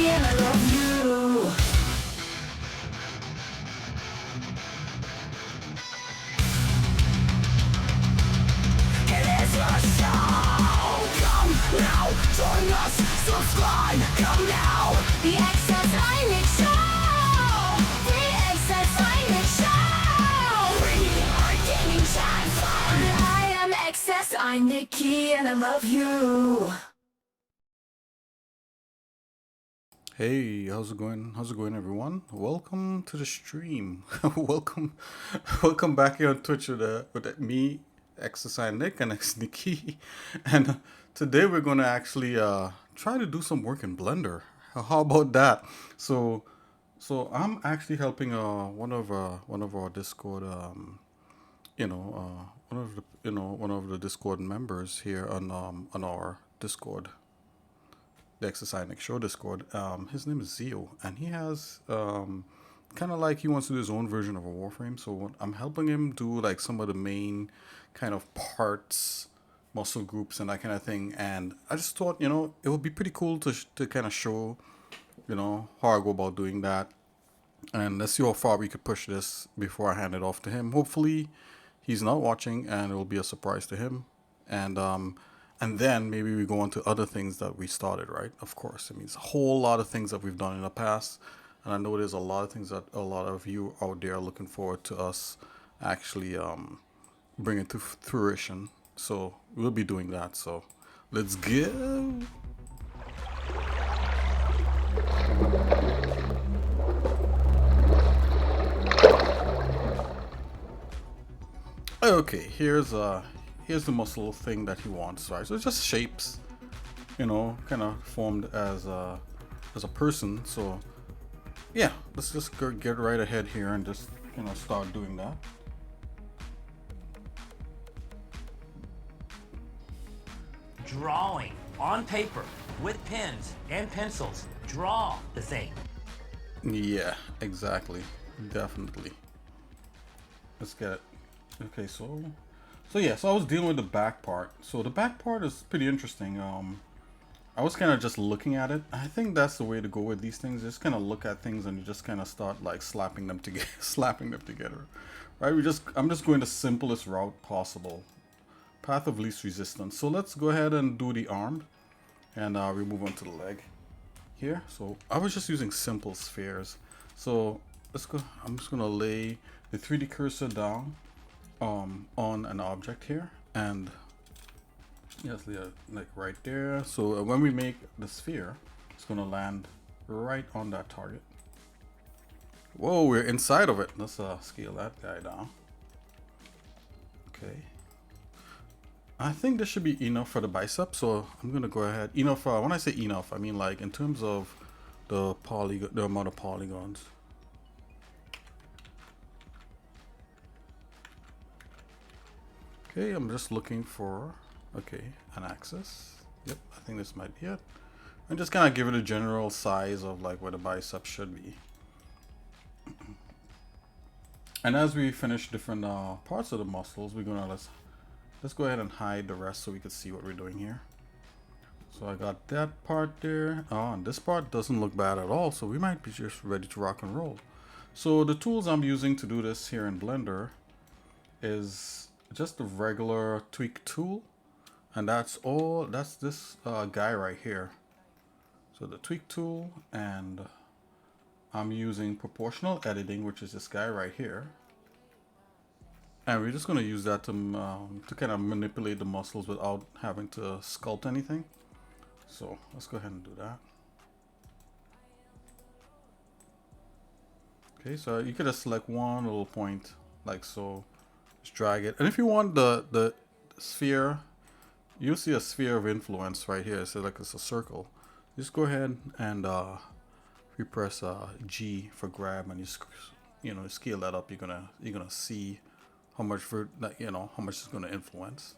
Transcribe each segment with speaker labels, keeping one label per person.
Speaker 1: sneaky and I love you. It is your show. Come now, join us, subscribe. Come now, the xsinick show. The xsinick show. Bringing our gaming chat fun. I am xsinick and I love you.
Speaker 2: Hey, how's it going? How's it going, everyone? Welcome to the stream. welcome back here on Twitch with me, xsinick and xsnicky. And today we're gonna actually try to do some work in Blender. How about that? So I'm actually helping one of our Discord one of the Discord members here on our Discord, the xsinick show Discord. His name is Zio, and he has kind of like he wants to do his own version of a Warframe. So I'm helping him do like some of the main kind of parts, muscle groups, and that kind of thing. And I just thought, it would be pretty cool to kind of show, how I go about doing that. And let's see how far we could push this before I hand it off to him. Hopefully, he's not watching, and it will be a surprise to him. And then maybe we go on to other things that we started, right? Of course, I mean, it's a whole lot of things that we've done in the past, and I know there's a lot of things that a lot of you out there are looking forward to us actually bringing to fruition. So we'll be doing that. So let's go. Okay, here's the muscle thing that he wants, right? So it's just shapes, kind of formed as a person. So yeah, let's just get right ahead here and just start doing that.
Speaker 3: Drawing on paper with pens and pencils. Draw the thing.
Speaker 2: Yeah, exactly, definitely. Let's get it. Okay, so I was dealing with the back part. So the back part is pretty interesting. I was kind of just looking at it. I think that's the way to go with these things. Just kind of look at things and you just kind of start like slapping them together, right? I'm just going the simplest route possible, path of least resistance. So let's go ahead and do the arm, and we move on to the leg here. So I was just using simple spheres. So let's go. I'm just gonna lay the 3D cursor down on an object here, and yes, like right there. So when we make the sphere, it's gonna land right on that target. Whoa, we're inside of it. Let's scale that guy down. Okay, I think this should be enough for the bicep, so I'm gonna go ahead. Enough. When I say enough, I mean like in terms of the amount of polygons. Okay, I'm just looking for, an axis. Yep, I think this might be it. And just kind of give it a general size of like where the bicep should be. And as we finish different parts of the muscles, we're gonna let's go ahead and hide the rest so we can see what we're doing here. So I got that part there. Oh, and this part doesn't look bad at all, so we might be just ready to rock and roll. So the tools I'm using to do this here in Blender is just a regular tweak tool, and that's this guy right here. So the tweak tool, and I'm using proportional editing, which is this guy right here, and we're just going to use that to kind of manipulate the muscles without having to sculpt anything. So let's go ahead and do that. Okay, so you could just select one little point like so. Just drag it, and if you want the sphere, you'll see a sphere of influence right here. So like it's a circle. Just go ahead and you press G for grab, and you scale that up. You're gonna see how much how much it's gonna influence,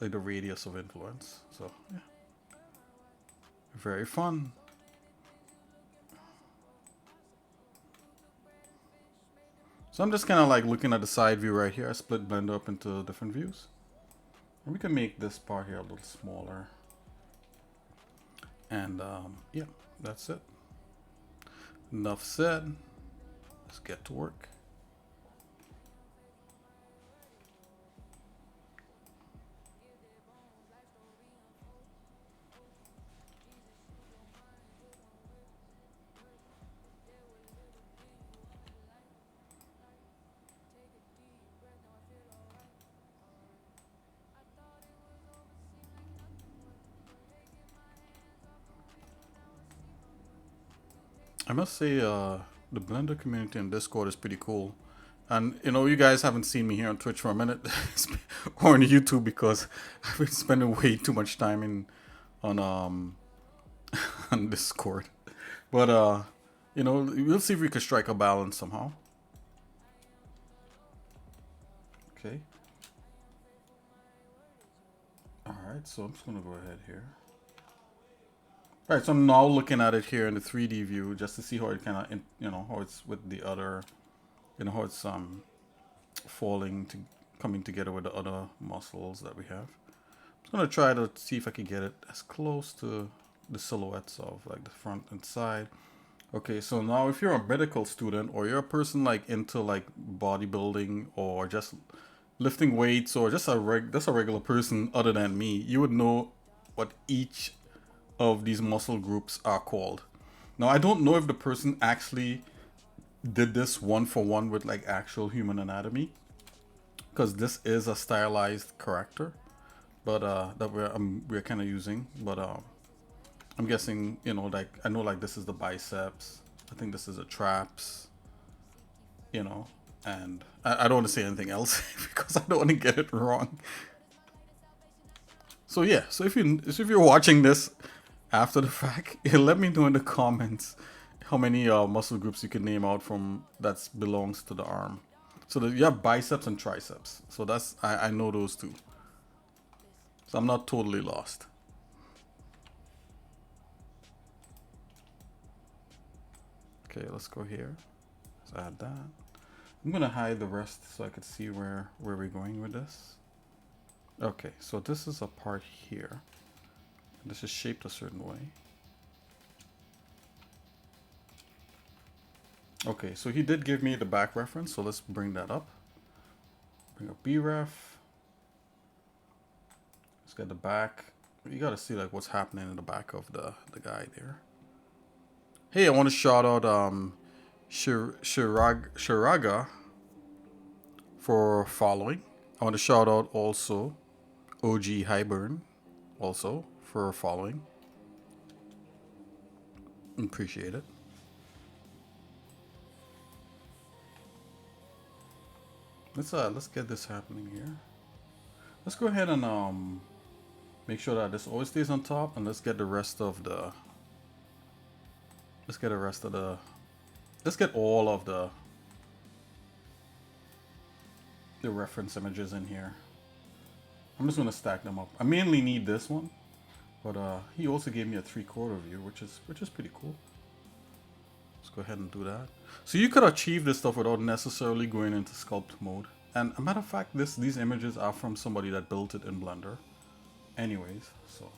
Speaker 2: like the radius of influence. So yeah, very fun. So I'm just kind of like looking at the side view right here. I split Blender up into different views. And we can make this part here a little smaller. And yeah, that's it. Enough said. Let's get to work. I must say, the Blender community in Discord is pretty cool. And, you know, you guys haven't seen me here on Twitch for a minute or on YouTube because I've been spending way too much time on on Discord. But, you know, we'll see if we can strike a balance somehow. Okay. Alright, so I'm just going to go ahead here. Alright, so I'm now looking at it here in the 3D view just to see how it kind of, you know, how it's with the other, you know, how it's coming together with the other muscles that we have. I'm just going to try to see if I can get it as close to the silhouettes of like the front and side. Okay, so now if you're a medical student or you're a person like into like bodybuilding or just lifting weights or just a regular person other than me, you would know what each of these muscle groups are called. Now I don't know if the person actually did this one for one with like actual human anatomy, because this is a stylized character, but that we're kind of using. But I'm guessing, you know, like I know like this is the biceps. I think this is a traps. You know, and I don't want to say anything else because I don't want to get it wrong. So yeah, so if you're watching this after the fact, let me know in the comments how many muscle groups you can name out from that belongs to the arm. So you have biceps and triceps. So that's I know those two. So I'm not totally lost. Okay, let's go here. Let's add that. I'm gonna hide the rest so I could see where we're going with this. Okay, so this is a part here. This is shaped a certain way. Okay, so he did give me the back reference, so let's bring that up. Bring up bref. Let's get the back. You gotta see like what's happening in the back of the guy there. Hey, I want to shout out Shiraga for following. I want to shout out also OG Highburn also for following. Appreciate it. Let's get this happening here. Let's go ahead and make sure that this always stays on top, and let's get the rest of the let's get all of the reference images in here. I'm just gonna stack them up. I mainly need this one, but he also gave me a 3/4 view, which is pretty cool. Let's go ahead and do that. So you could achieve this stuff without necessarily going into sculpt mode. And a matter of fact, these images are from somebody that built it in Blender. Anyways, so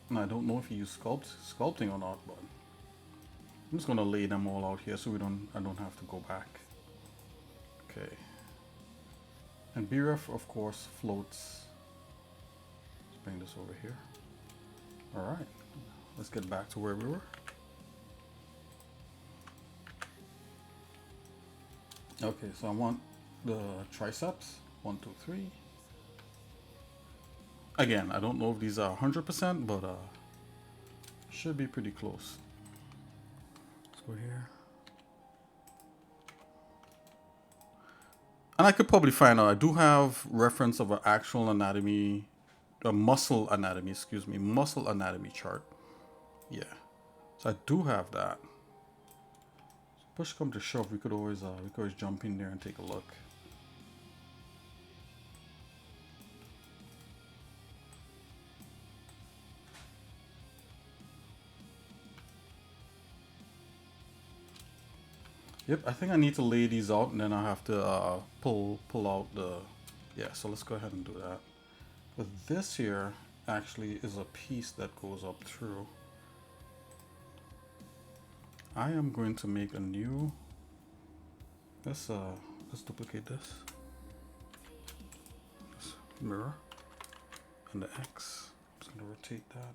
Speaker 2: and I don't know if he used sculpting or not, but I'm just gonna lay them all out here so I don't have to go back. Okay. And bref, of course, floats. Let's bring this over here. Alright. Let's get back to where we were. Okay, so I want the triceps. 1, 2, 3. Again, I don't know if these are 100%, but should be pretty close. Let's go here. And I could probably find out. I do have reference of an actual anatomy, a muscle anatomy, excuse me, muscle anatomy chart. Yeah, so I do have that. So push come to shove, we could always jump in there and take a look. Yep, I think I need to lay these out, and then I have to pull out the, yeah, so let's go ahead and do that. With this here, actually is a piece that goes up through. I am going to make a new, let's duplicate this mirror and the X. I'm just going to rotate that.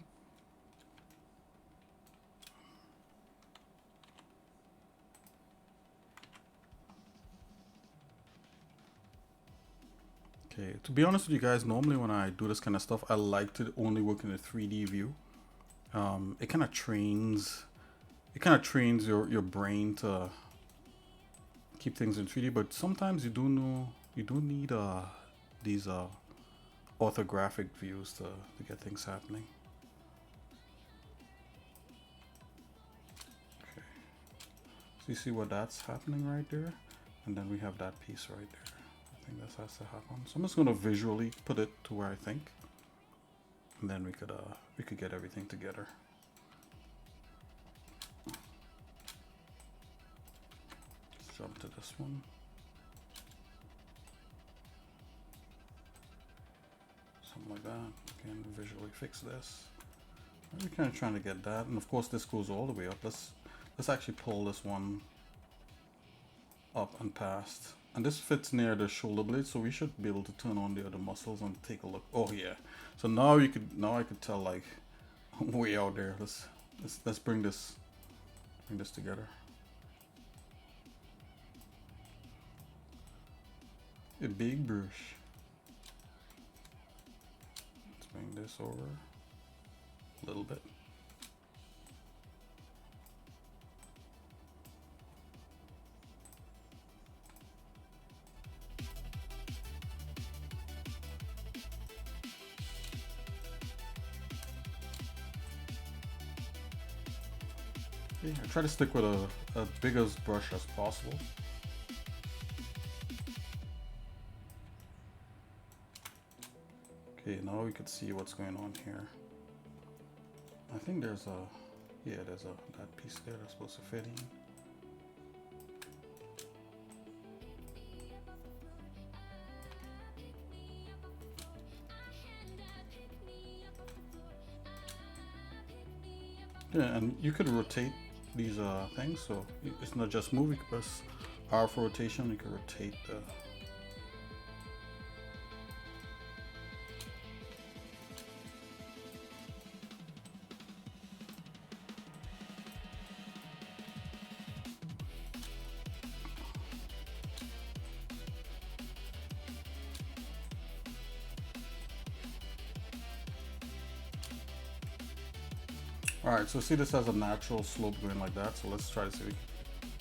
Speaker 2: Okay, to be honest with you guys, normally when I do this kind of stuff, I like to only work in a 3D view. It kind of trains your brain to keep things in 3D, but sometimes you do need these orthographic views to get things happening. Okay, so you see what that's happening right there, and then we have that piece right there. I think that has to happen. So I'm just going to visually put it to where I think, and then we could get everything together. Let's jump to this one. Something like that. Again, visually fix this. We're kind of trying to get that, and of course this goes all the way up. Let's actually pull this one up and past. And this fits near the shoulder blade, so we should be able to turn on the other muscles and take a look. Oh yeah. So now I could tell, like, way out there. Let's bring this together. A big brush. Let's bring this over a little bit. Yeah, I try to stick with a biggest brush as possible. Okay, now we could see what's going on here. I think there's that piece there that's supposed to fit in. Yeah, and you could rotate these things, so it's not just move. You can press R for rotation. You can rotate the. Alright, so see, this has a natural slope going like that, so let's try to see if we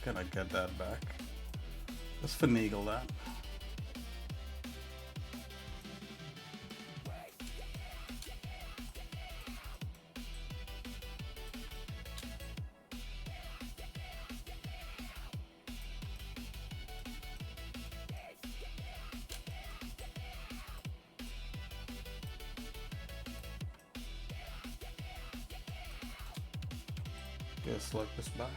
Speaker 2: can kind of get that back. Let's finagle that. Okay, select this back.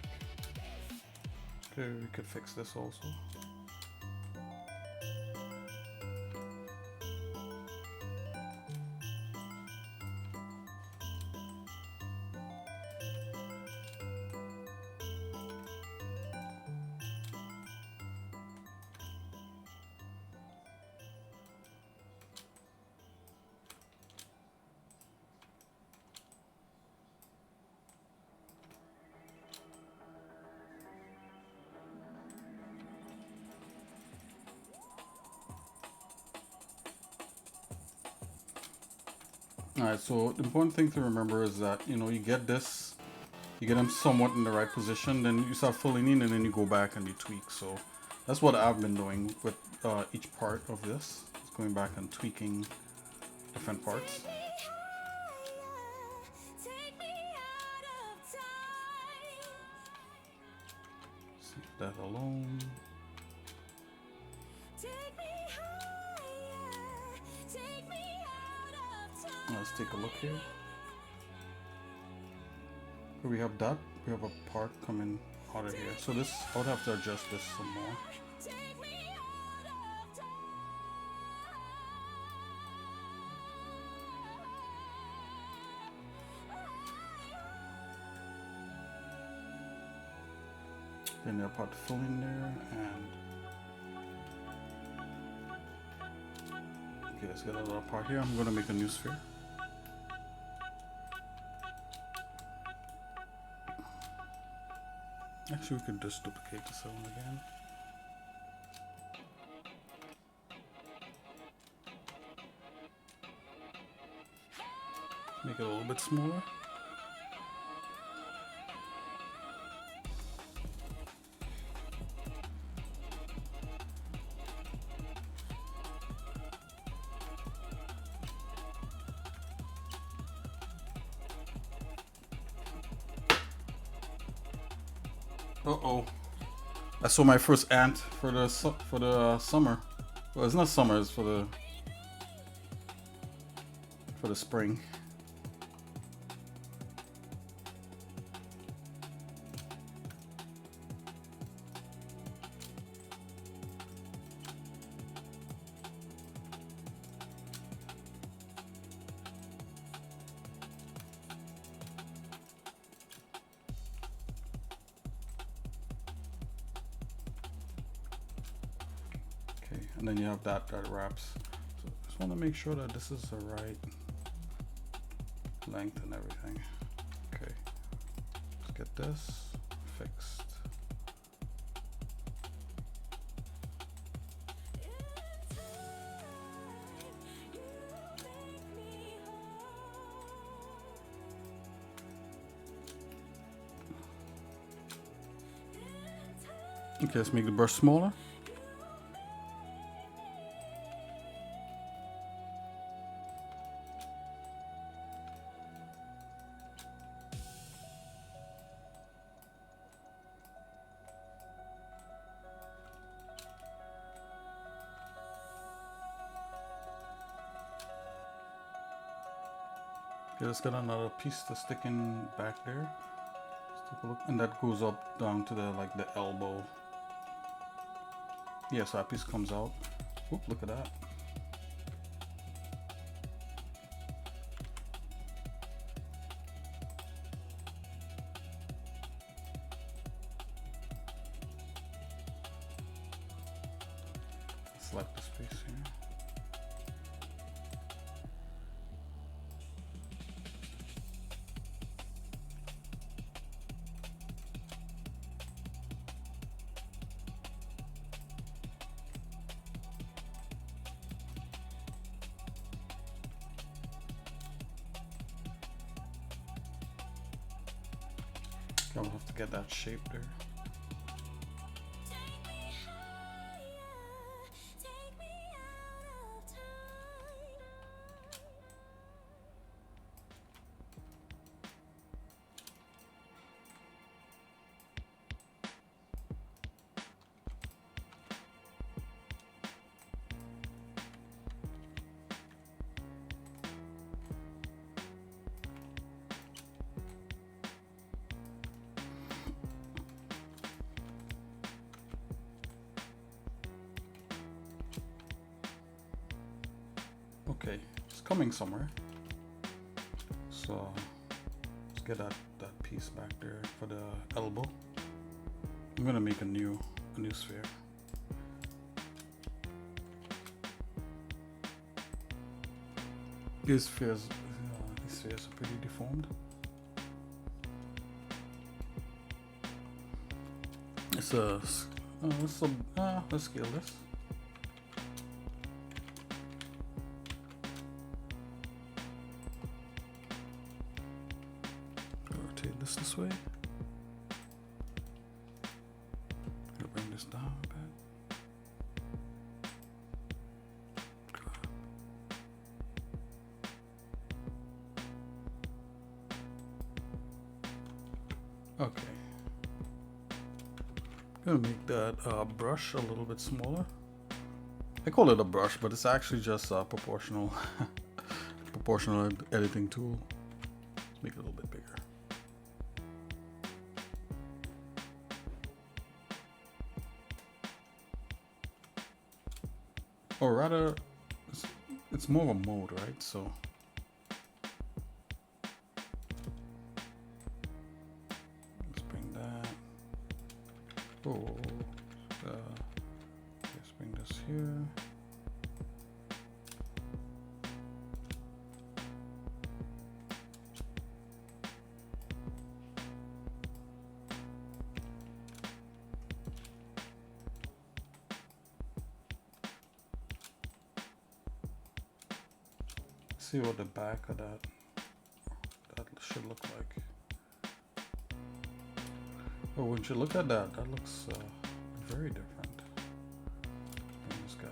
Speaker 2: Okay, we could fix this also. Alright, so the important thing to remember is that, you know, you get them somewhat in the right position, then you start filling in, and then you go back and you tweak. So that's what I've been doing with each part of this. Just going back and tweaking different parts. Leave that alone. Let's take a look here. We have that. We have a part coming out of here. So this, I would have to adjust this some more. Then that part to fill in there, and okay, let's get a little part here. I'm gonna make a new sphere. Actually, we could just duplicate this one again. Make it a little bit smaller. Uh-oh. I saw my first ant for the summer. Well, it's not summer, it's for the spring. And then you have that wraps. So just want to make sure that this is the right length and everything. Okay, let's get this fixed. Okay, let's make the brush smaller. Okay, let's get another piece to stick in back there. Let's take a look, and that goes up down to the elbow. Yeah, so that piece comes out. Oop, look at that. Select the space here. I'll have to get that shape there. Okay, it's coming somewhere. So let's get that piece back there for the elbow. I'm gonna make a new sphere. These spheres are pretty deformed. Let's scale this. Rotate this way. I'll bring this down a bit. Okay. Gonna make that brush a little bit smaller. I call it a brush, but it's actually just a proportional editing tool. Let's make it a little bit bigger. Or rather, it's more of a mode, right? So let's bring that. Oh, let's bring this here. See what the back of that should look like. Oh, when you look at that, that looks very different from this guy.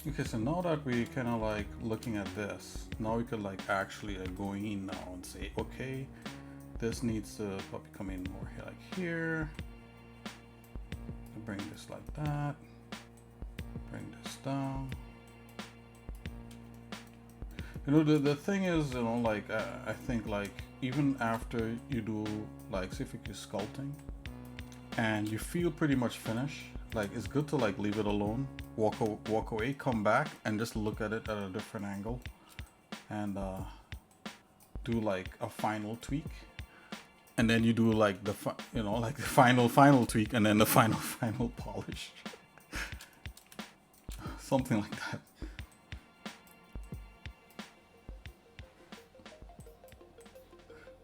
Speaker 2: Okay, so now that we kind of like looking at this, now we could like actually go in now and say, okay, this needs to probably come in more here, like here. Bring this like that. Bring this down. You know, the thing is, you know, like I think like even after you do like, say if you do sculpting and you feel pretty much finished, like it's good to like leave it alone, walk away, come back and just look at it at a different angle and do like a final tweak, and then you do like the you know, like the final tweak, and then the final polish. Something like that.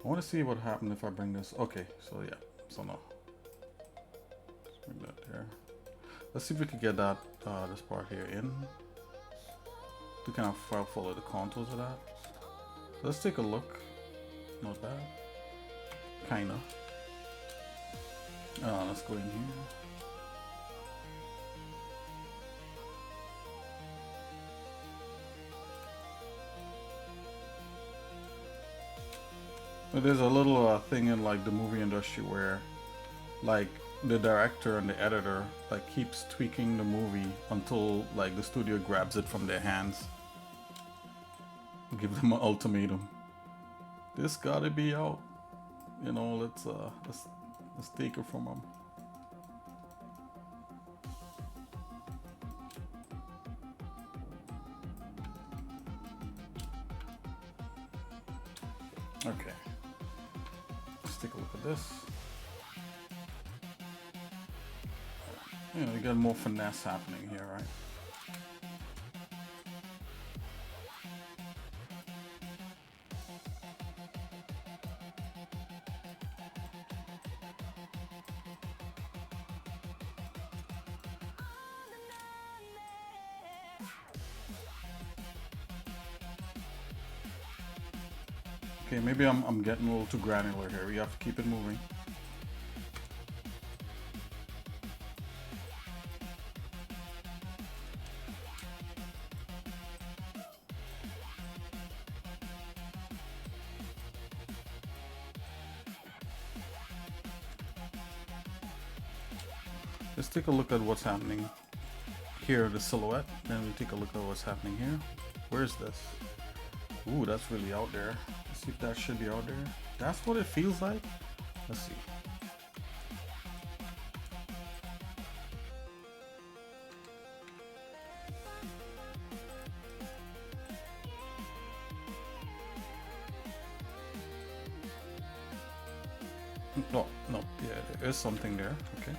Speaker 2: I want to see what happened if I bring this. Okay, so yeah, so no, let's bring that there. Let's see if we can get that this part here in to kind of follow the contours of that. So let's take a look. Not bad, kinda. Let's go in here. But there's a little thing in like the movie industry where like the director and the editor like keeps tweaking the movie until like the studio grabs it from their hands. Give them an ultimatum. This gotta be out. You know, let's take it from them. Okay. Let's take a look at this. You know, you got more finesse happening here, right? Okay, maybe I'm getting a little too granular here. We have to keep it moving. Let's take a look at what's happening here, the silhouette. Then we take a look at what's happening here. Where's this? Ooh, that's really out there. Let's see if that should be out there. That's what it feels like. Let's see. No, no, yeah, there is something there. Okay.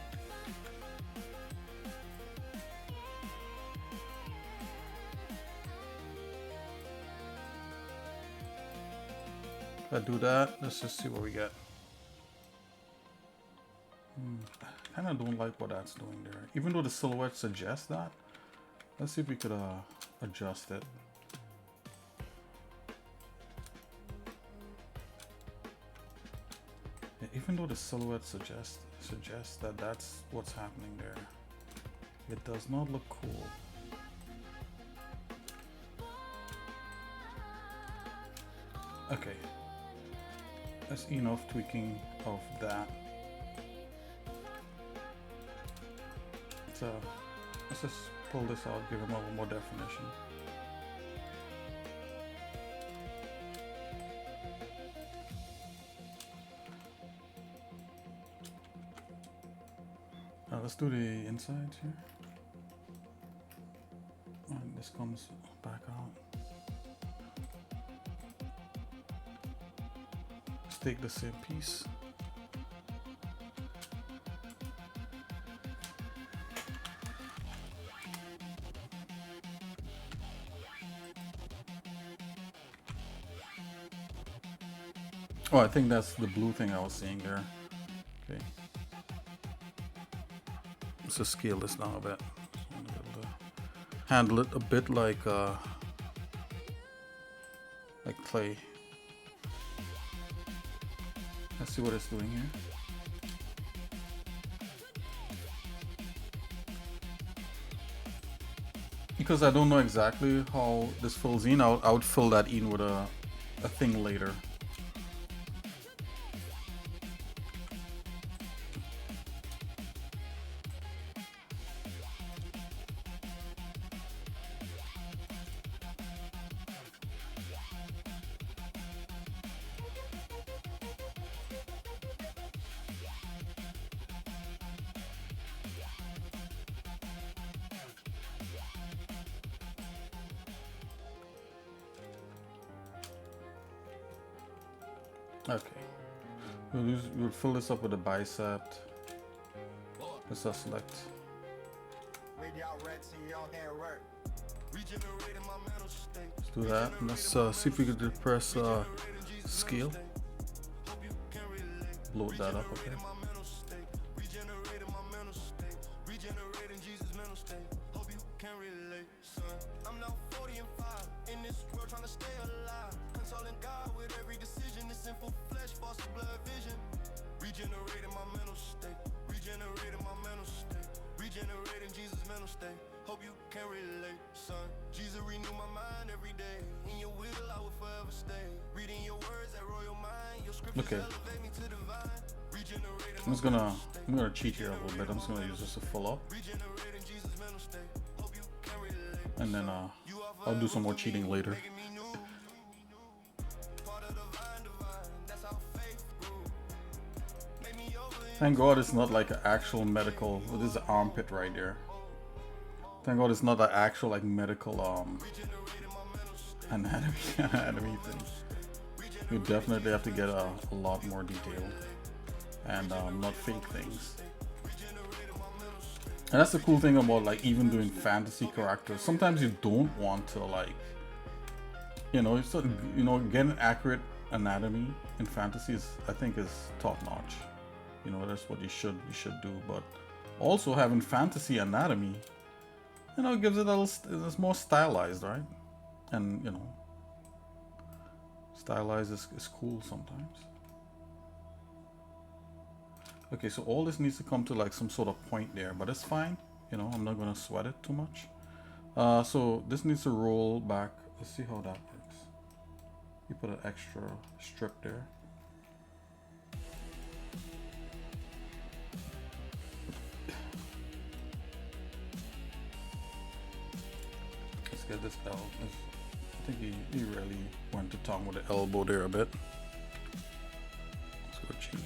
Speaker 2: If I do that, let's just see what we get. I kind of don't like what that's doing there. Even though the silhouette suggests that, let's see if we could adjust it. even though the silhouette suggests that that's what's happening there, it does not look cool. Okay, that's enough tweaking of that. So let's just pull this out, give him a little more definition. Now let's do the insides here. And this comes back out. Let's take the same piece. Oh, I think that's the blue thing I was seeing there. Okay. Let's just scale this down a bit. Handle it a bit like clay. Let's see what it's doing here. Because I don't know exactly how this fills in, I would fill that in with a thing later. Okay, we'll fill this up with a bicep. Let's just select. Let's do that. And let's see if we can press scale. Load that up, okay. Okay. I'm gonna cheat here a little bit. I'm just gonna use this to fill up, and then I'll do some more cheating later. Thank God it's not like an actual medical. Well, this is an armpit right there. Thank God it's not an actual like medical anatomy thing. You definitely have to get a lot more detail and not fake things. And that's the cool thing about like even doing fantasy characters. Sometimes you don't want to like, getting accurate anatomy in fantasy I think is top notch. That's what you should do. But also having fantasy anatomy, gives it it's more stylized, right? And stylized is cool sometimes. Okay, so all this needs to come to like some sort of point there, but it's fine. I'm not gonna sweat it too much. So this needs to roll back. Let's see how that works. You put an extra strip there. Let's get this out. I think he really went to town with the elbow there a bit. Let's go cheat.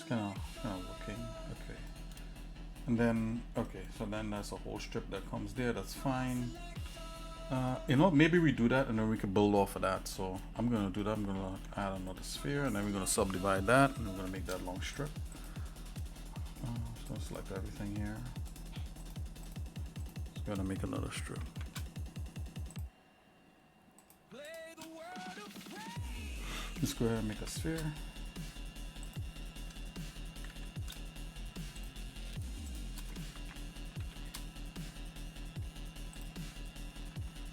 Speaker 2: Kind of looking okay, and then so then that's a whole strip that comes there. That's fine. Maybe we do that and then we can build off of that. So I'm gonna do that. I'm gonna add another sphere and then we're gonna subdivide that and we're gonna make that long strip. So select everything here. Just gonna make another strip. Let's go ahead and make a sphere.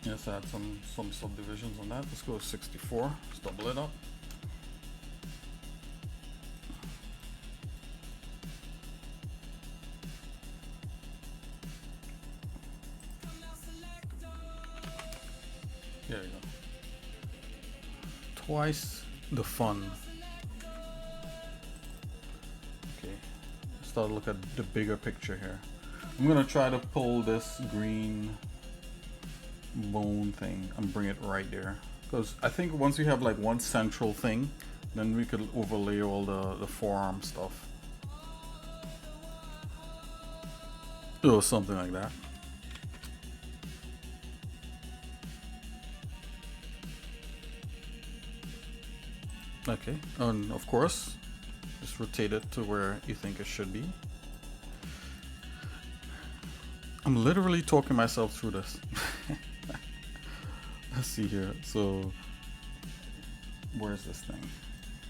Speaker 2: Let's add some subdivisions on that. Let's go 64. Let's double it up. There you go. Twice the fun. Okay, let's start to look at the bigger picture here. I'm gonna try to pull this green bone thing and bring it right there, because I think once we have like one central thing, then we could overlay all the forearm stuff or something like that. Okay, and of course just rotate it to where you think it should be. I'm literally talking myself through this. Let's see here. So where's this thing?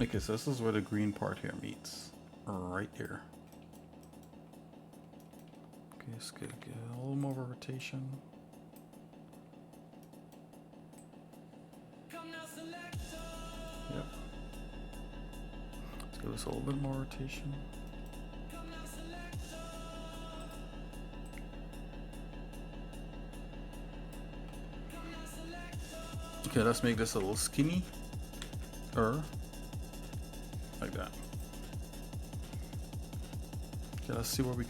Speaker 2: Okay, so this is where the green part here meets. Right here. Okay, let's get a little more rotation. Yep. Let's give this a little bit more rotation. Okay, let's make this a little skinny, like that. Okay, let's see what we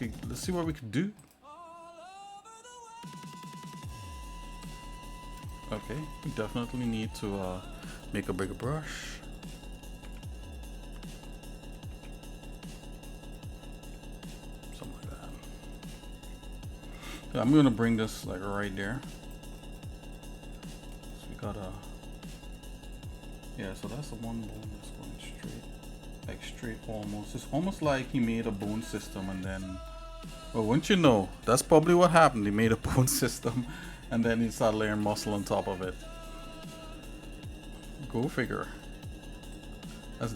Speaker 2: could do. Okay, we definitely need to make a bigger brush. Something like that. Yeah, I'm gonna bring this like right there. Yeah, so that's the one bone that's going straight, like straight almost. It's almost like he made a bone system and then, well, wouldn't you know, that's probably what happened. He made a bone system and then he started layering muscle on top of it. Go figure. That's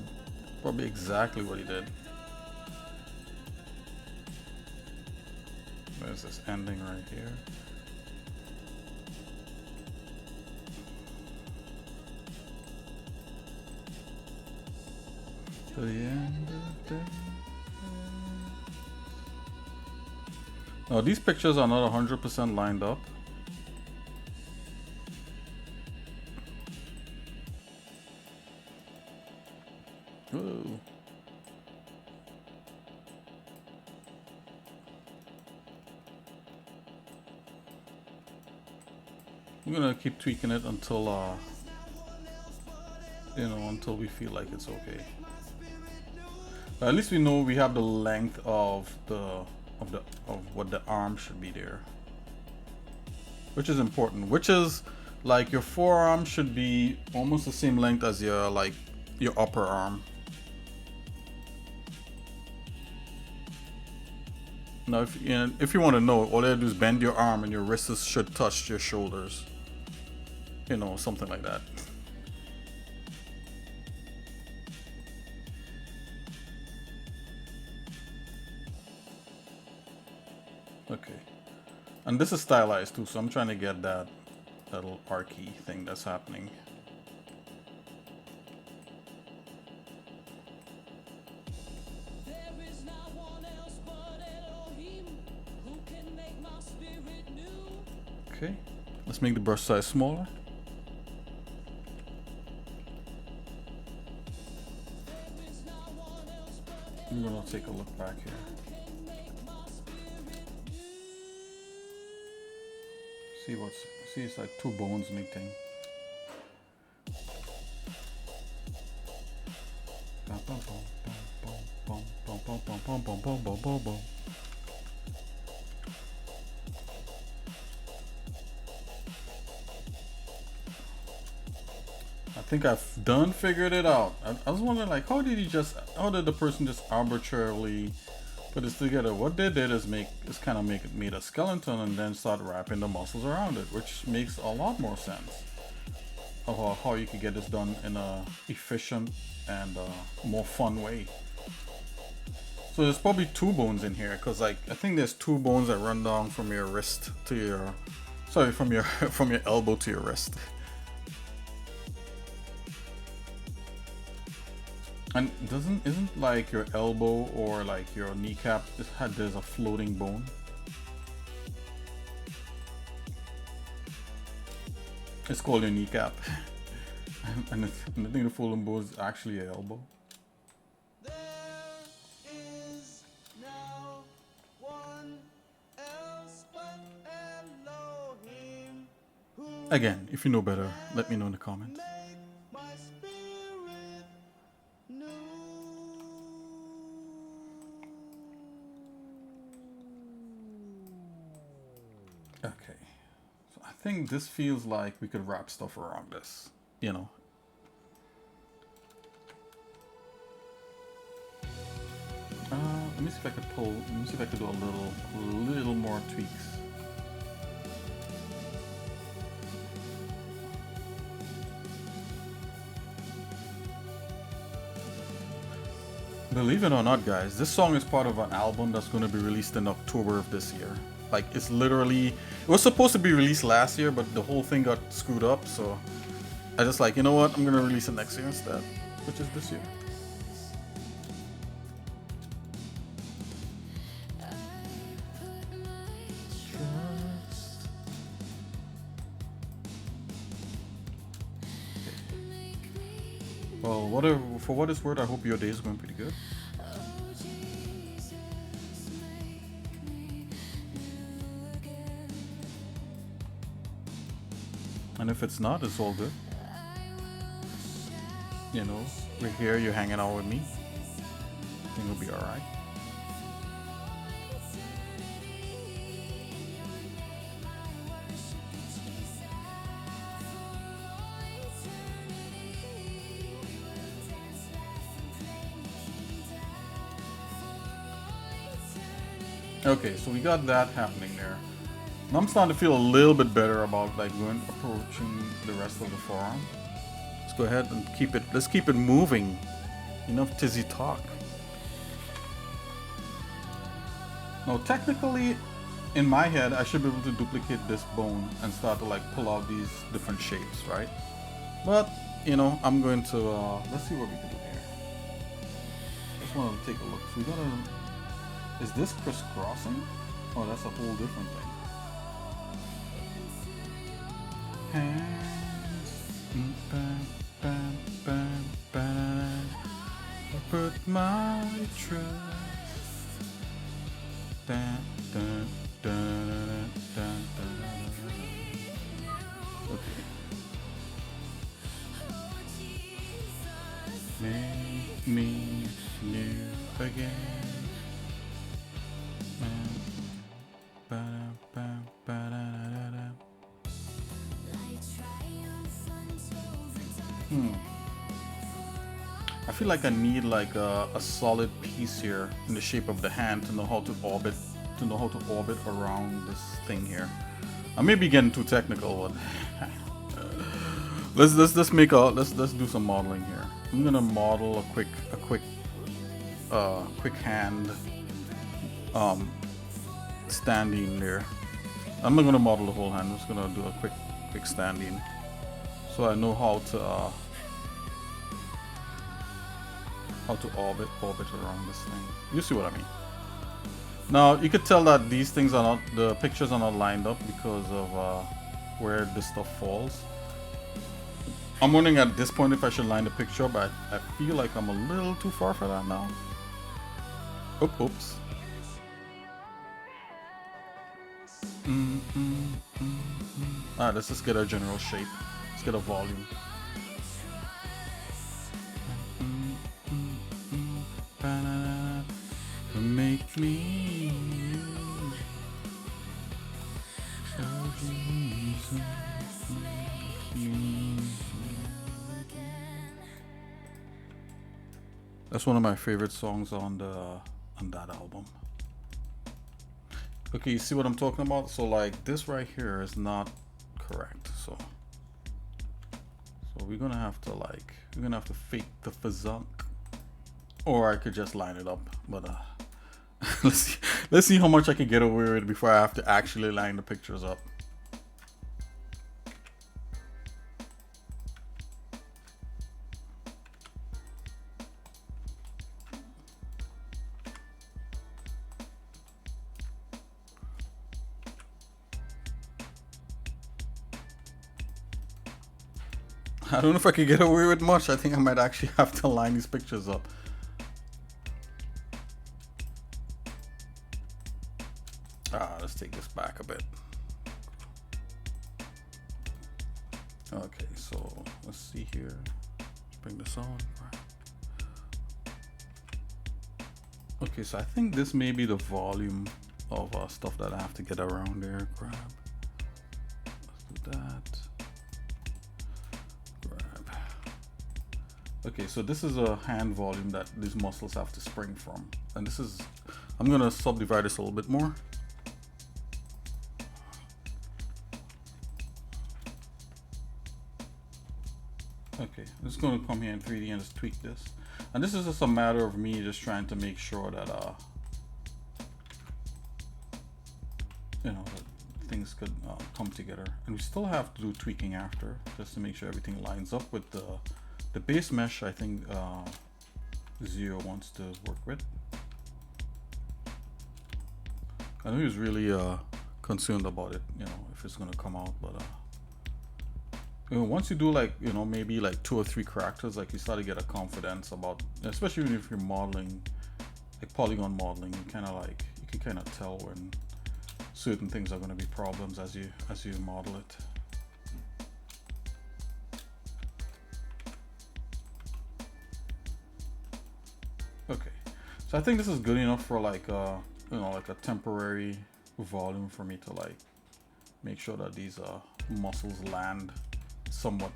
Speaker 2: probably exactly what he did. There's this ending right here. To the end of the day. Now these pictures are not 100% lined up. Whoa. I'm gonna keep tweaking it until until we feel like it's okay. But at least we know we have the length of what the arm should be there, which is important. Which is like your forearm should be almost the same length as your upper arm. Now, if you want to know, all you do is bend your arm and your wrists should touch your shoulders. You know, something like that. Okay, and this is stylized too, so I'm trying to get that little archy thing that's happening. Okay, let's make the brush size smaller. I'm gonna take a look back here. See, it's like two bones meeting. I think I've figured it out. I was wondering, like, how did the person just arbitrarily put this together? What they did is made a skeleton and then start wrapping the muscles around it, which makes a lot more sense. how you can get this done in a efficient and more fun way. So there's probably 2 bones in here, because like I think there's 2 bones that run down from your wrist to your, sorry, from your from your elbow to your wrist. And isn't like your elbow or like your kneecap, there's a floating bone? It's called your kneecap. And I think the floating bone is actually your elbow. Again, if you know better, let me know in the comments. Okay, so I think this feels like we could wrap stuff around this, you know. Let me see if I could pull, let me see if I could do a little more tweaks. Believe it or not, guys, this song is part of an album that's going to be released in October of this year. Like, it's literally, it was supposed to be released last year, but the whole thing got screwed up, so I just like, you know what, I'm going to release it next year instead, which is this year. Well, whatever, for what it's worth, I hope your day is going pretty good. And if it's not, it's all good. You know, we're here, you're hanging out with me. I think it'll be alright. Okay, so we got that happening there. Now I'm starting to feel a little bit better about like approaching the rest of the forearm. Let's go ahead and let's keep it moving. Enough tizzy talk. Now technically, in my head, I should be able to duplicate this bone and start to like pull out these different shapes, right? But, you know, I'm going to, let's see what we can do here. Just want to take a look. So we gotta, is this crisscrossing? Oh, that's a whole different thing. Hands, bam, bam, bam, bam. I put my trust. Dun, dun, dun, dun, dun, dun. Okay. Make me new again. I feel like I need like a solid piece here in the shape of the hand to know how to orbit, around this thing here. I may be getting too technical, but let's do some modeling here. I'm gonna model a quick hand standing there. I'm not gonna model the whole hand. I'm just gonna do a quick standing, so I know how to orbit around this thing. You see what I mean? Now you could tell that these things are not, the pictures are not lined up because of where this stuff falls. I'm wondering at this point if I should line the picture up, but I feel like I'm a little too far for that now. Oops. Alright, let's just get a general shape. Let's get a volume. Make me That's one of my favorite songs on that album. Okay, you see what I'm talking about? So like this right here is not correct. So we're gonna have to fake the fazunk, or I could just line it up. But let's see how much I can get away with before I have to actually line the pictures up. I don't know if I could get away with much. I think I might actually have to line these pictures up. Let's take this back a bit. Okay, so let's see here. Let's bring this on. Okay, so I think this may be the volume of stuff that I have to get around there. Grab. Let's do that. Okay, so this is a hand volume that these muscles have to spring from. And this is, I'm gonna subdivide this a little bit more. Okay, I'm just gonna come here in 3D and just tweak this. And this is just a matter of me just trying to make sure that, you know, that things could come together. And we still have to do tweaking after, just to make sure everything lines up with the base mesh. I think Zio wants to work with. I know he was really concerned about it, you know, if it's gonna come out, but you know, once you do like, you know, maybe like 2 or 3 characters, like you start to get a confidence about, especially if you're modeling, like polygon modeling, you kind of like, you can kind of tell when certain things are going to be problems as you model it. Okay, so I think this is good enough for like you know, like a temporary volume for me to like make sure that these muscles land somewhat,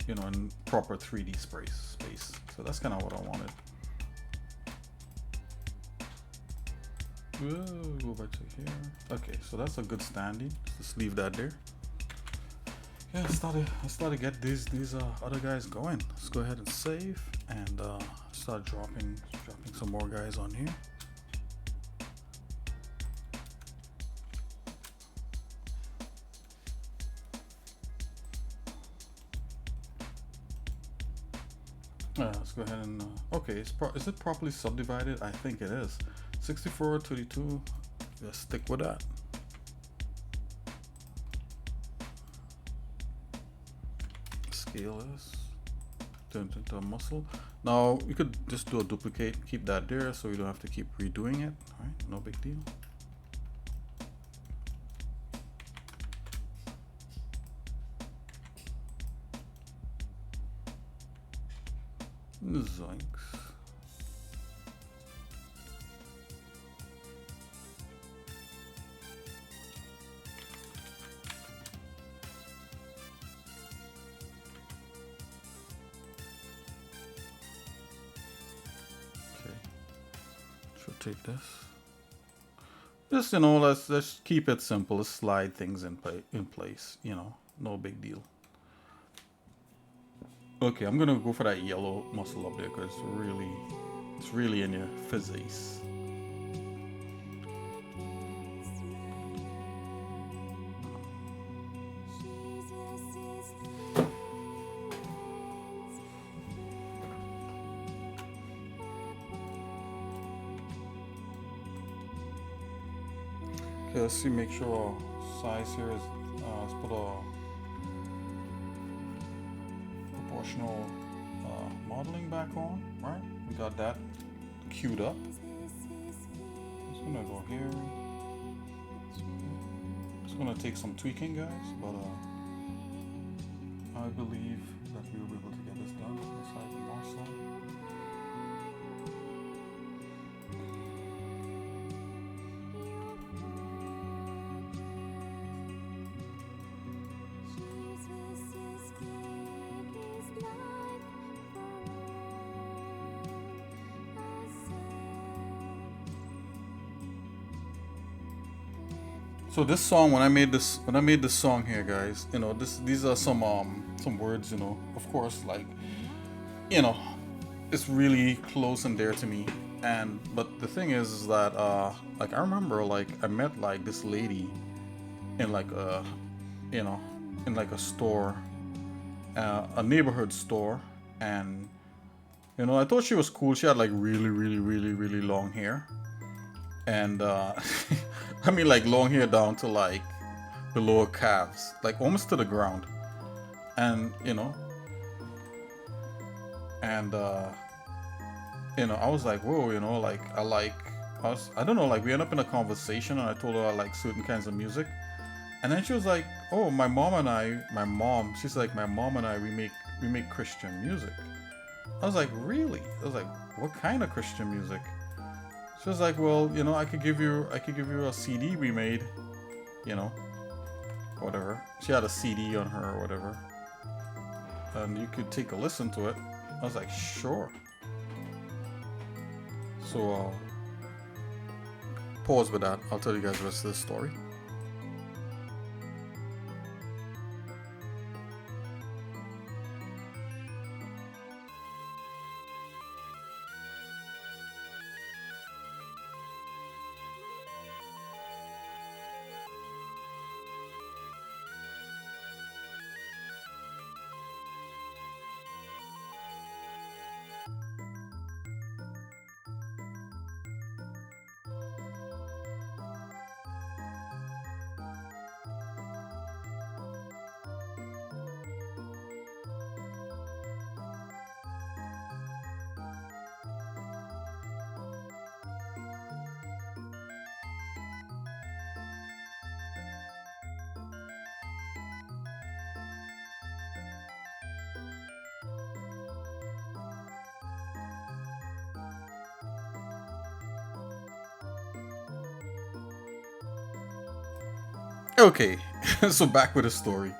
Speaker 2: you know, in proper 3D space. So that's kind of what I wanted. Whoa, go back to here. Okay, so that's a good standing. Just leave that there. Yeah, let's start to get these other guys going. Let's go ahead and save and start dropping some more guys on here. Let's go ahead and okay, is it properly subdivided? I think it is. 64, 32. Let's stick with that. Scale this. Turn it into a muscle. Now you could just do a duplicate, keep that there, so you don't have to keep redoing it. All right, no big deal. Zoinks. Okay. Rotate this. Just, you know, let's keep it simple. Let's slide things in place. You know, no big deal. Okay, I'm gonna go for that yellow muscle up there because it's really in your face. Okay, let's see. Make sure our size here is. Let's put a proportional modeling back on, right? We got that queued up. Just gonna go here. It's gonna take some tweaking, guys, but I believe that we will be able to get this done. This side and more side. So this song, when I made this song here, guys, you know, these are some words, you know, of course, like, you know, it's really close and dear to me. And but the thing is that like I remember like I met like this lady in like a, you know, in like a store, a neighborhood store, and you know, I thought she was cool. She had like really long hair, and I mean like long hair down to like below her calves, like almost to the ground, and and you know, I was like, whoa, you know, like I don't know, like we end up in a conversation, and I told her I like certain kinds of music, and then she was like, oh, she's like, my mom and I, we make Christian music. I was like, really? I was like, what kind of Christian music? She was like, well, you know, I could give you a CD we made, you know, whatever. She had a CD on her or whatever, and you could take a listen to it. I was like, sure. So, pause with that. I'll tell you guys the rest of the story. Okay, so back with the story.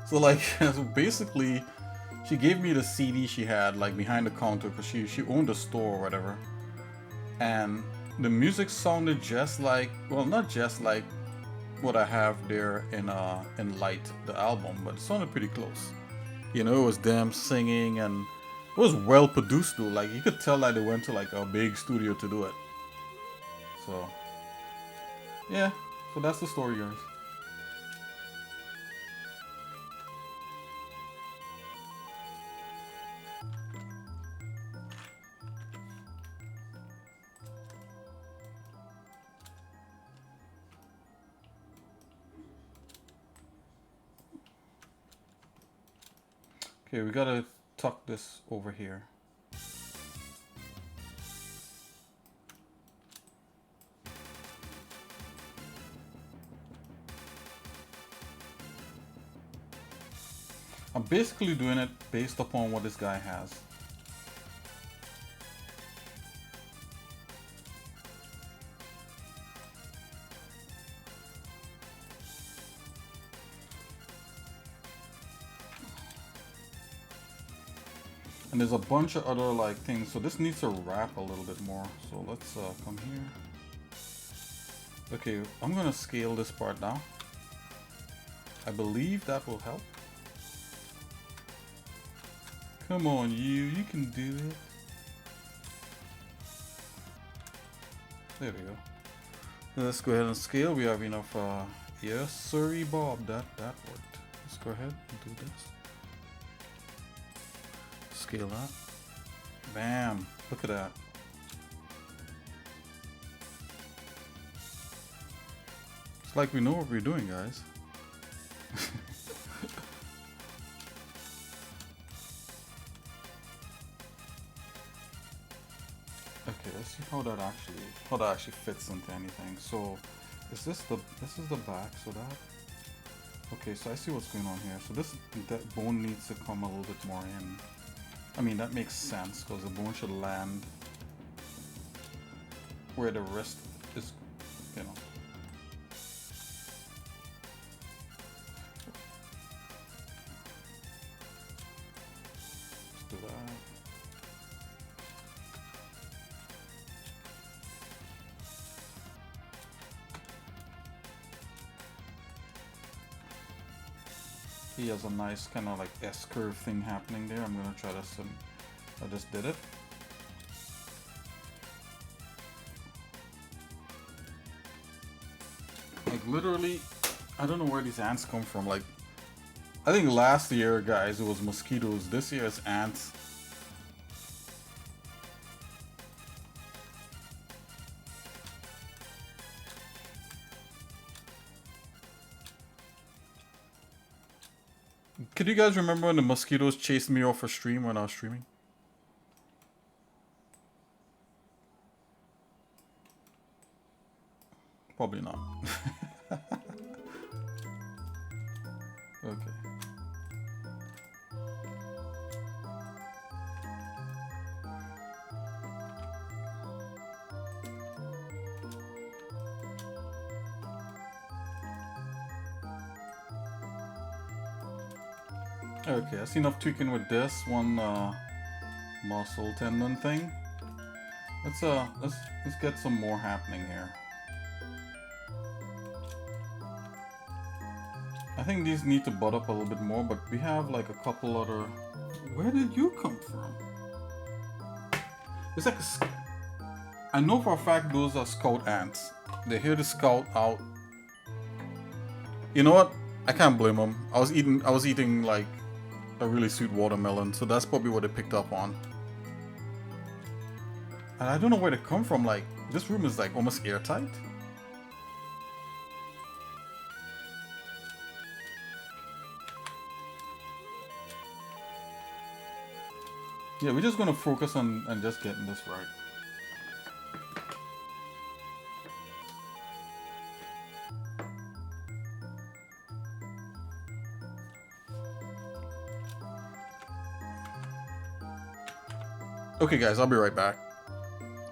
Speaker 2: So like, so basically, she gave me the CD she had like behind the counter because she owned a store or whatever, and the music sounded just like, well, not just like what I have there in Light, the album, but it sounded pretty close. You know, it was them singing, and it was well produced though. Like you could tell that they went to like a big studio to do it. So yeah, so that's the story, guys. Okay, we gotta tuck this over here. I'm basically doing it based upon what this guy has. And there's a bunch of other like things, so this needs to wrap a little bit more. So let's come here. Okay, I'm gonna scale this part down. I believe that will help. Come on, you can do it. There we go. Now let's go ahead and scale. We have enough. Yes, sorry, Bob. That worked. Let's go ahead and do this. Scale that. Bam! Look at that. It's like we know what we're doing, guys. Okay, let's see how that actually fits into anything. So, is this is the back? So that. Okay, so I see what's going on here. So that bone needs to come a little bit more in. I mean, that makes sense because the bone should land where the wrist is, you know. Let's do that. He has a nice kind of like S-curve thing happening there. I'm gonna try this, and I just did it. Like literally, I don't know where these ants come from. Like, I think last year, guys, it was mosquitoes. This year it's ants. Could you guys remember when the mosquitoes chased me off a stream when I was streaming? Probably not. Okay. Okay, I see enough tweaking with this one muscle tendon thing. Let's get some more happening here. I think these need to butt up a little bit more, but we have like a couple other. Where did you come from? It's like I know for a fact those are scout ants. They're here to scout out. You know what? I can't blame them. I was eating like a really sweet watermelon, so that's probably what they picked up on. And I don't know where they come from. Like, this room is like almost airtight. Yeah, we're just gonna focus on just getting this right. Okay guys, I'll be right back.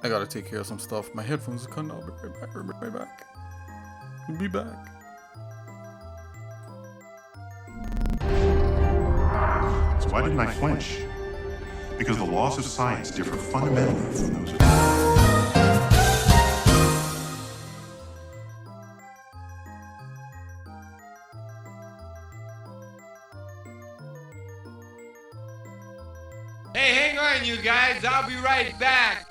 Speaker 2: I gotta take care of some stuff. My headphones are cutting out. I'll be right back. I'll be right back. We'll be back.
Speaker 4: So why didn't I flinch? Because the laws of science differ fundamentally from those of...
Speaker 5: Hey, hang on, you guys. I'll be right back.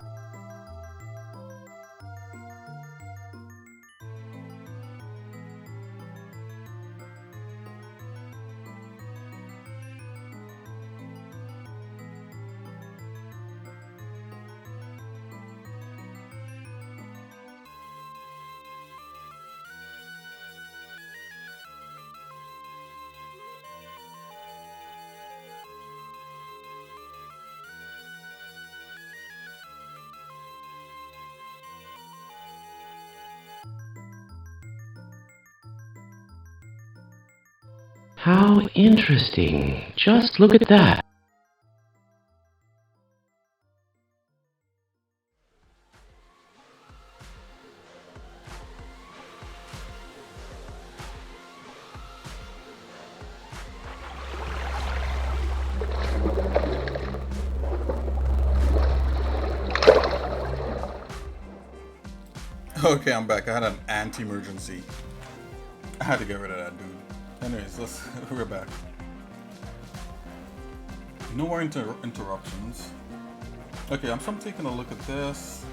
Speaker 6: How interesting. Just look at that.
Speaker 2: Okay, I'm back. I had an ant-emergency. I had to get rid of that dude. Anyways, we're back. No more interruptions. Okay, I'm taking a look at this.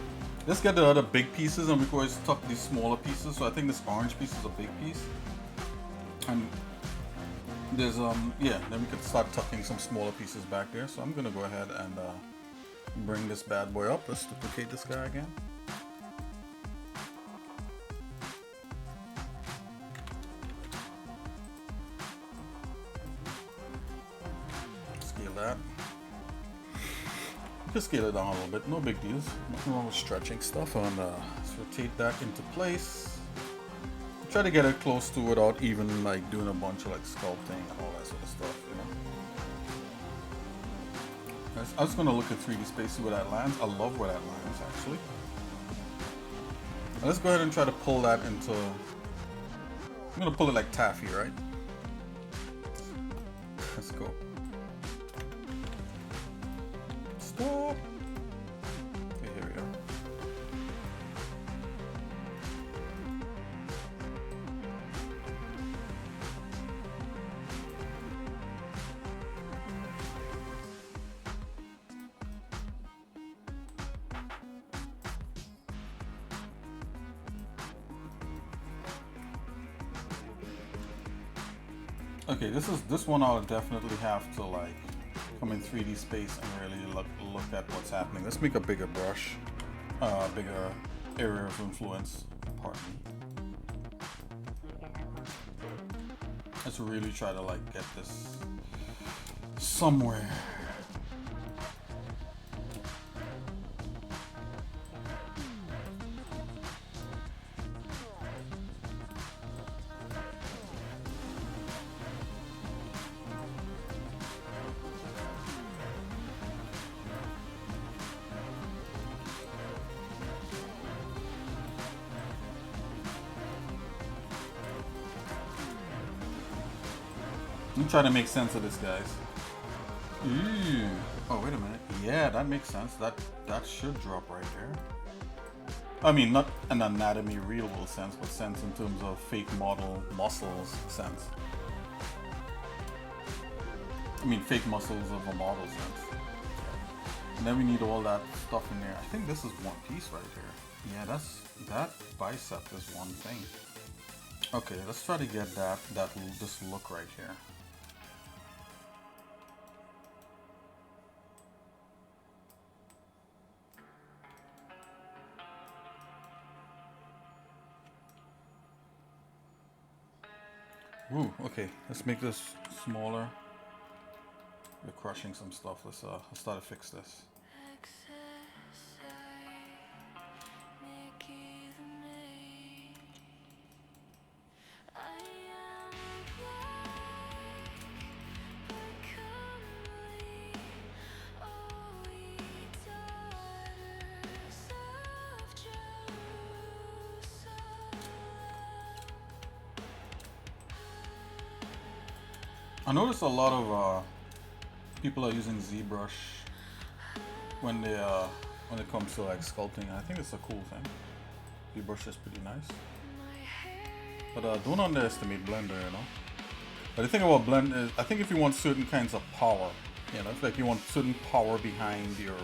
Speaker 2: Let's get the other big pieces, and we can always tuck these smaller pieces. So I think this orange piece is a big piece. And there's yeah, then we could start tucking some smaller pieces back there. So I'm gonna go ahead and bring this bad boy up. Let's duplicate this guy again. That. Just scale it down a little bit, no big deals. Nothing wrong with stretching stuff. And let's rotate that into place. Try to get it close to without even like doing a bunch of like sculpting and all that sort of stuff, you know. I'm just gonna look at 3D space, see where that lands. I love where that lands actually. Now let's go ahead and try to pull that into. I'm gonna pull it like taffy, right? Let's go. Stop. Okay, here we go. Okay, this one I'll definitely have to like come in 3D space and really look at what's happening. Let's make a bigger brush, bigger area of influence. Pardon me. Let's really try to like get this somewhere. I'm trying to make sense of this, guys. Ooh. Oh, wait a minute. Yeah, that makes sense. That should drop right there. I mean, not an anatomy real world sense, but sense in terms of fake model muscles sense. I mean, fake muscles of a model sense. And then we need all that stuff in there. I think this is one piece right here. Yeah, that bicep is one thing. Okay, let's try to get this look right here. Ooh, okay, let's make this smaller. We're crushing some stuff. Let's start to fix this. I noticed a lot of people are using ZBrush when it comes to like sculpting. I think it's a cool thing. ZBrush is pretty nice, but don't underestimate Blender, you know. But the thing about Blender is, I think if you want certain kinds of power, you know, if like you want certain power behind your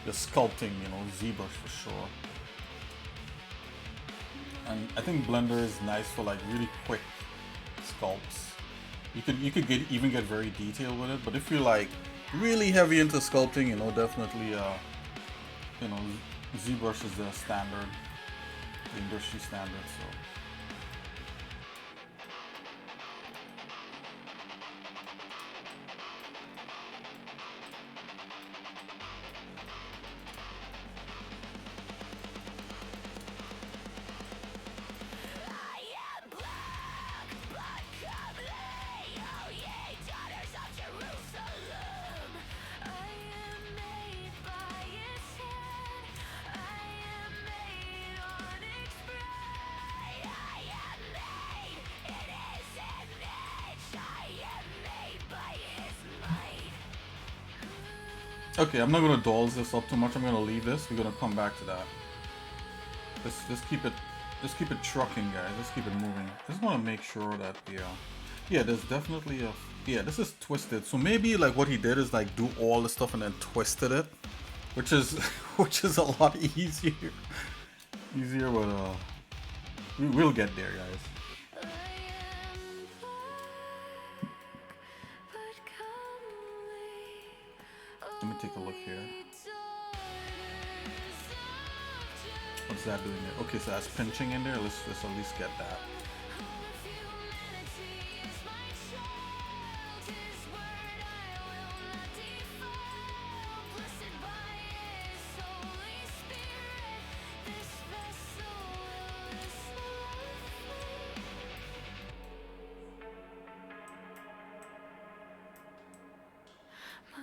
Speaker 2: sculpting, you know, ZBrush for sure. And I think Blender is nice for like really quick sculpts. You could even get very detailed with it, but if you're like really heavy into sculpting, you know, definitely you know, ZBrush is the standard, the industry standard. So okay, I'm not gonna dolls this up too much. I'm gonna leave this. We're gonna come back to that. Let's keep it trucking, guys. Let's keep it moving. Just want to make sure that yeah, there's definitely this is twisted. So maybe like what he did is like do all the stuff and then twisted it, which is a lot easier. But we'll get there, guys. Let me take a look here. What's that doing there? Okay, so that's pinching in there. Let's at least get that.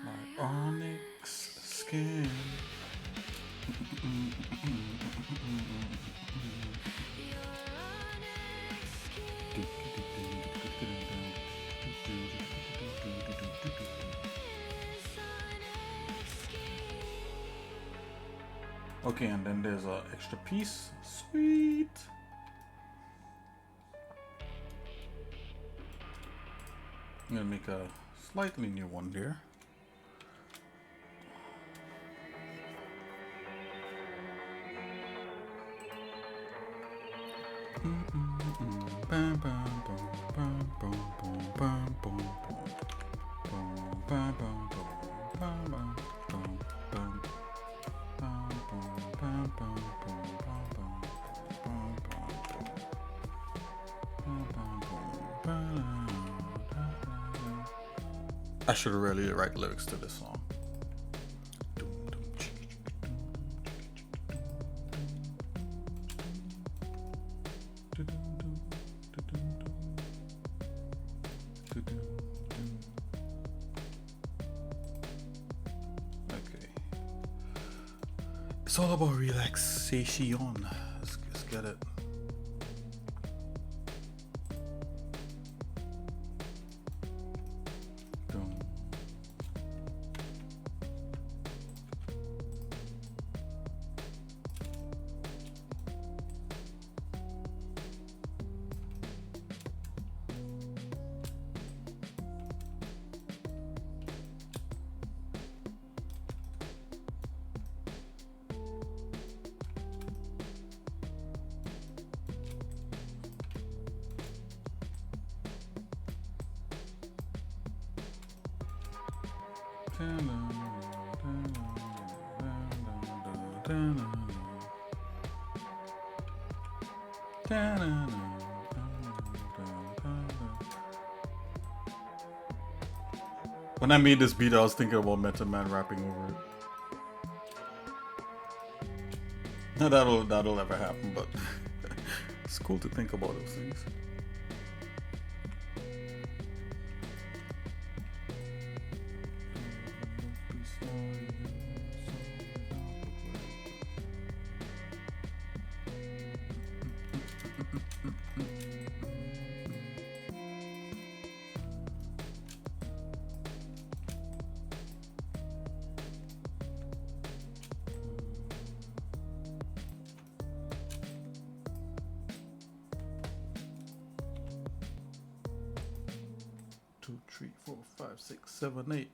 Speaker 2: My onyx skin. Okay, and then there's an extra piece. Sweet. I'm gonna make a slightly new one there. I should really write lyrics to this song. Okay. It's all about relaxation. Let's get it. When I made this beat, I was thinking about Method Man rapping over it. Now that'll never happen, but it's cool to think about those things. Two, three, 4, 5, 6, 7, 8.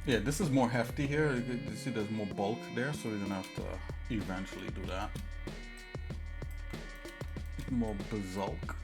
Speaker 2: Yeah, this is more hefty here. You see there's more bulk there, so you're gonna have to eventually do that. More bazalk.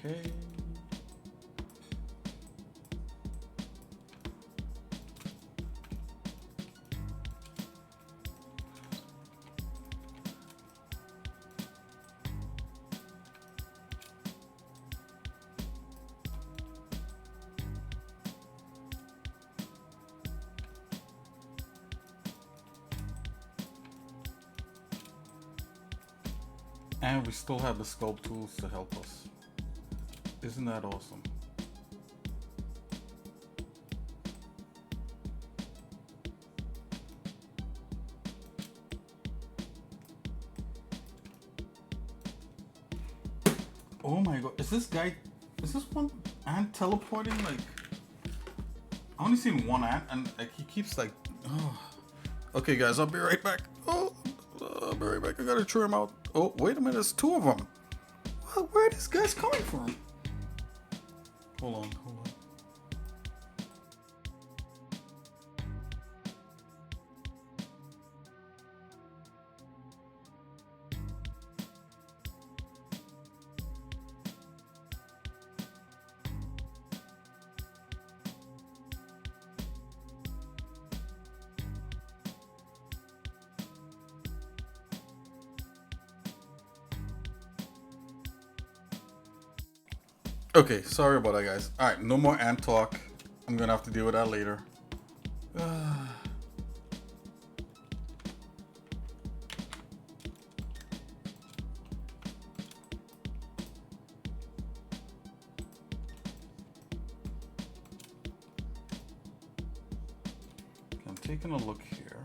Speaker 2: Okay. And we still have the sculpt tools to help us. Isn't that awesome? Oh my god, is this one and teleporting? Like, I only seen one ant, and like he keeps like. Oh. Okay, guys, I'll be right back. Oh, I'll be right back. I gotta trim out. Oh, wait a minute, there's two of them. Where are these guys coming from? Hold on, hold on. Okay, sorry about that, guys. Alright, no more ant talk. I'm gonna have to deal with that later. I'm taking a look here.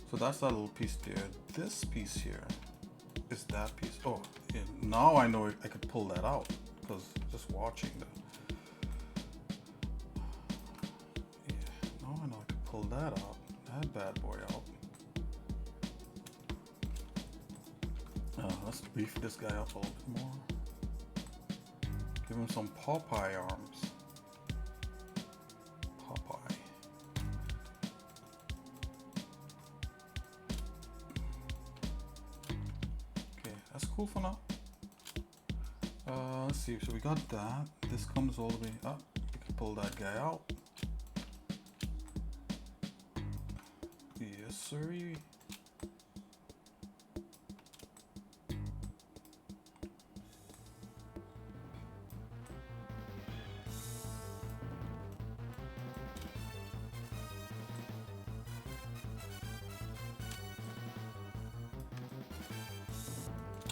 Speaker 2: So that's that little piece there. This piece here is that piece. Oh, yeah, now I know I could pull that out. Because just watching the now I know I can pull that out, that bad boy out. Let's beef this guy up a little bit more. Give him some Popeye arms. Popeye. Okay, that's cool for now. Let's see, so we got that. This comes all the way up. We can pull that guy out. Yes, sirree.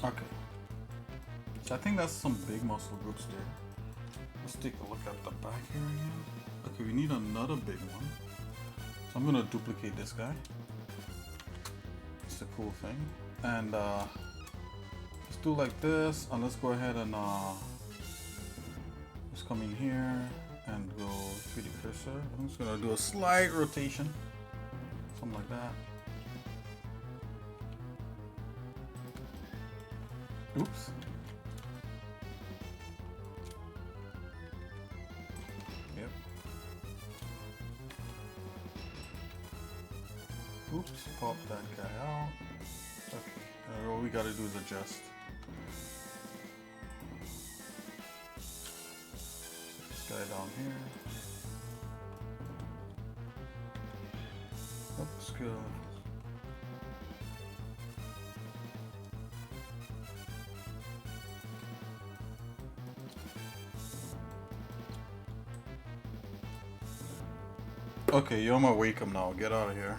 Speaker 2: Okay. So I think that's some big muscle groups there. Let's take a look at the back here again. Okay, we need another big one. So I'm gonna duplicate this guy. It's a cool thing. And let's do like this, and let's go ahead and just come in here and go 3D cursor. I'm just gonna do a slight rotation. Something like that. Oops. Yep. Oops, pop that guy out. Okay, all we gotta do is adjust. Set this guy down here. Oops, good. Okay, you're on my Wacom now. Get out of here.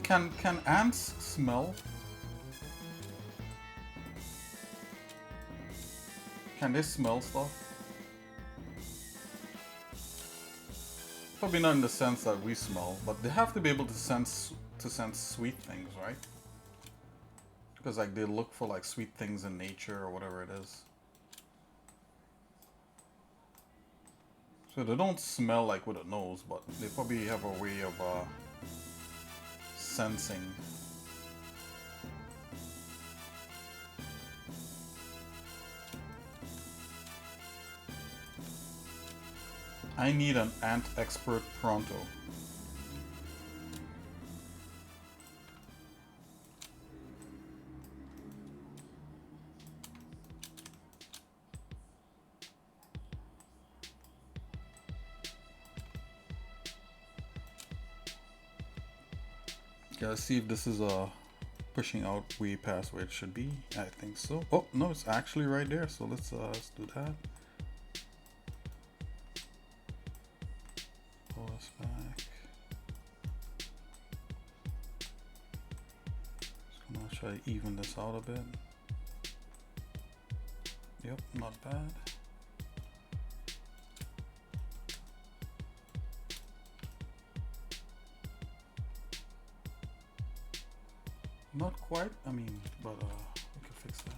Speaker 2: Can ants smell? Can they smell stuff? Probably not in the sense that we smell, but they have to be able to sense sweet things, right? Because like they look for like sweet things in nature or whatever it is. So they don't smell like with a nose, but they probably have a way of sensing. I need an ant expert pronto. Gotta see if this is pushing out way past where it should be. I think so. Oh no, it's actually right there. So let's do that. Try to even this out a bit. Yep, not bad. Not quite, I mean, but we can fix that.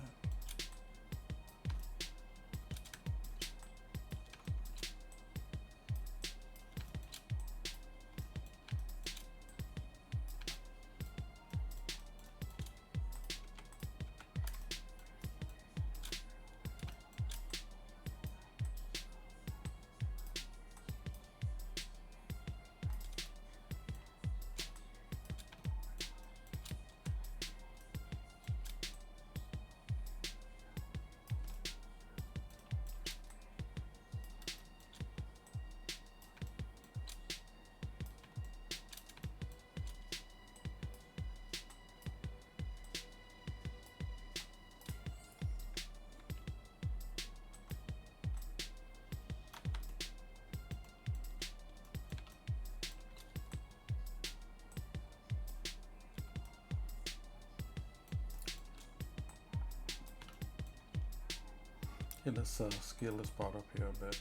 Speaker 2: Yeah, let's scale this part up here a bit.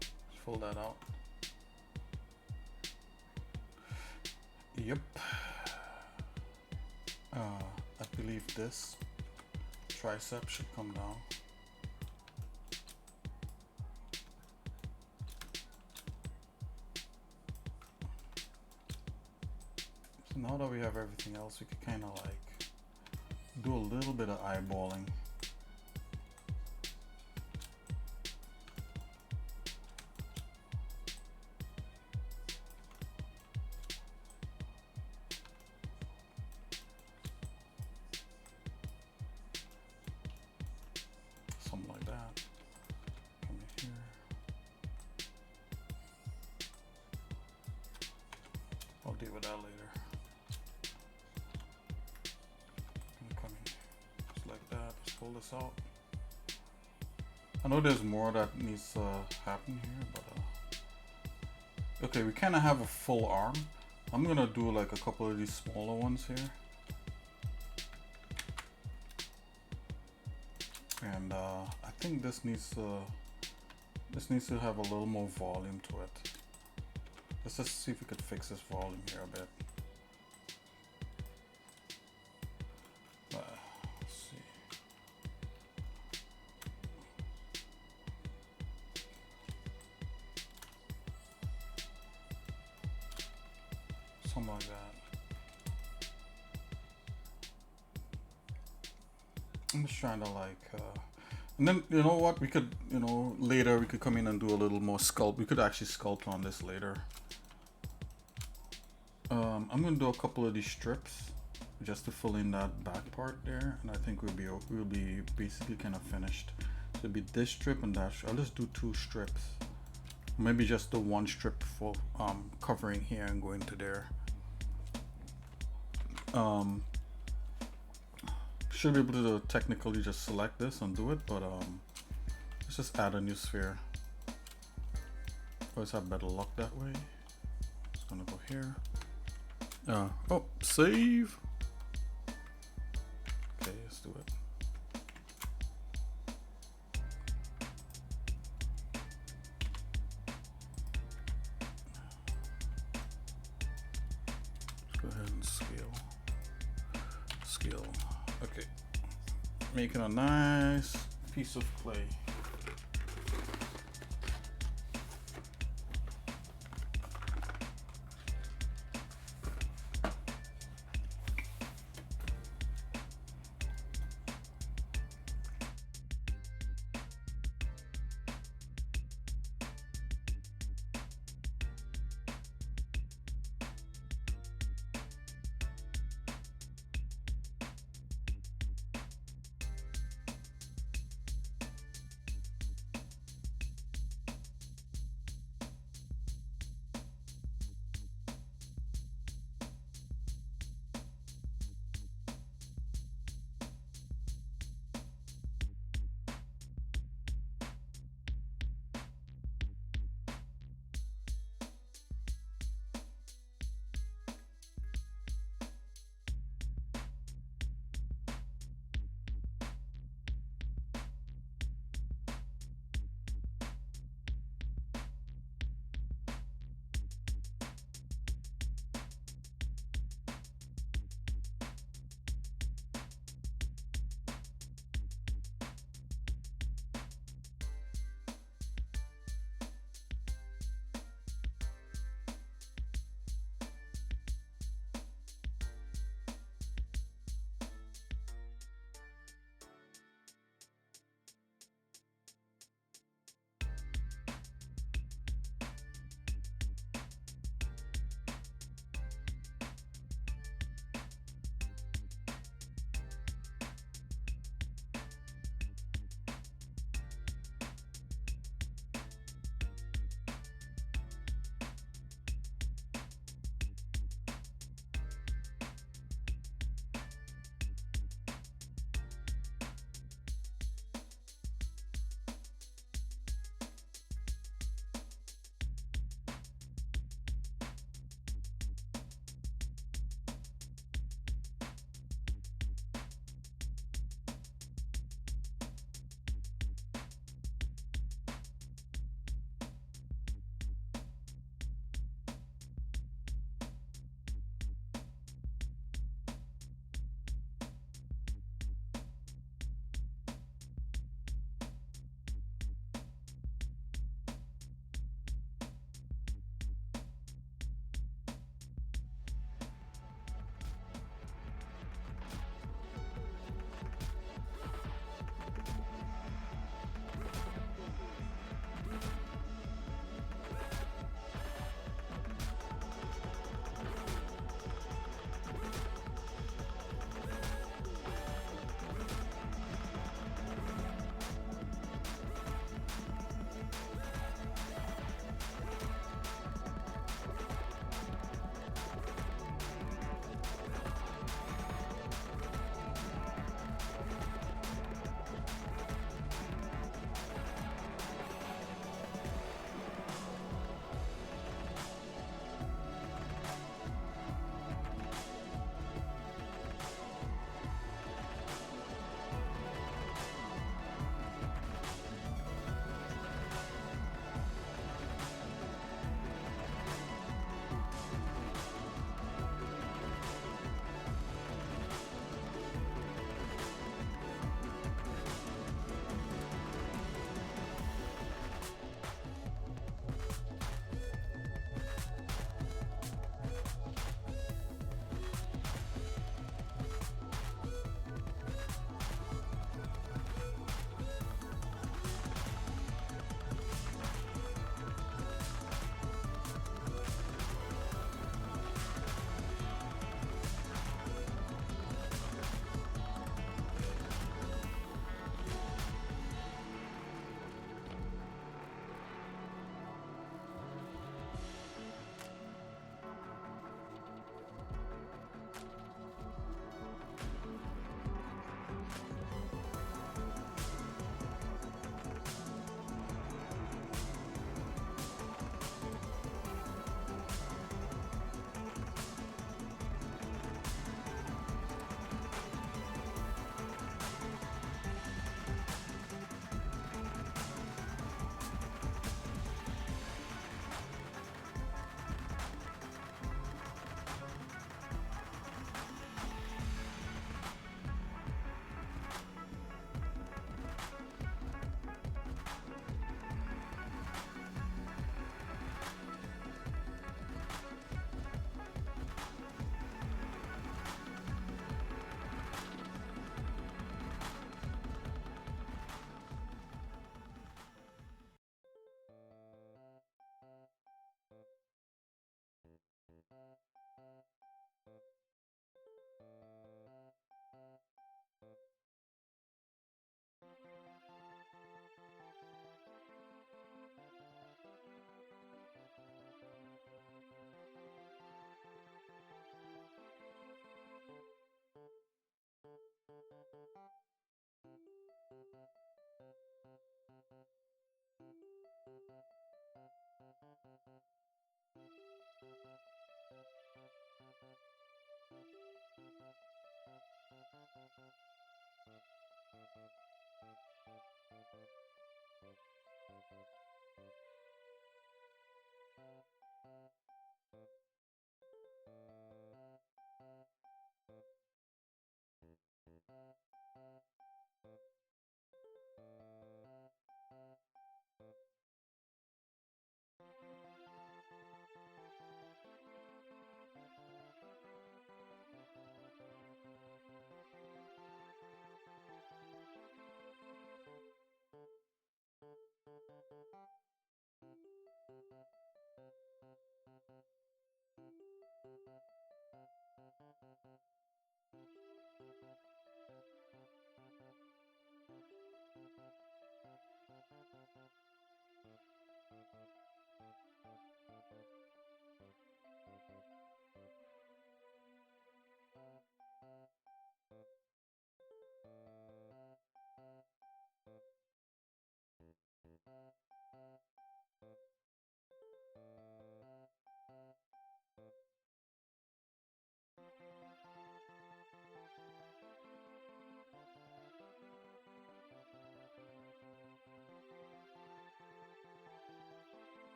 Speaker 2: Let's pull that out. Yep. I believe this tricep should come down. So now that we have everything else, we can kind of like do a little bit of eyeballing. Something like that. Come in here. I'll deal with that later. Come in just like that. Let's pull this out. I know there's more that needs to happen here, but okay, we kind of have a full arm. I'm gonna do like a couple of these smaller ones here. And I think this needs to have a little more volume to it. Let's just see if we could fix this volume here a bit. Let's see. Something like that. I'm just trying to like, and then you know what, we could, later we could come in and do a little more sculpt. We could actually sculpt on this later. I'm gonna do a couple of these strips just to fill in that back part there, and I think we'll be basically kind of finished. So it'll be this strip and that. I'll just do 2 strips, maybe just the 1 strip for covering here and going to there. Should be able to technically just select this and do it, but let's just add a new sphere. Always have better luck that way. Just gonna go here. Oh, save. Okay, let's do it. Let's go ahead and scale. Okay, making a nice piece of clay.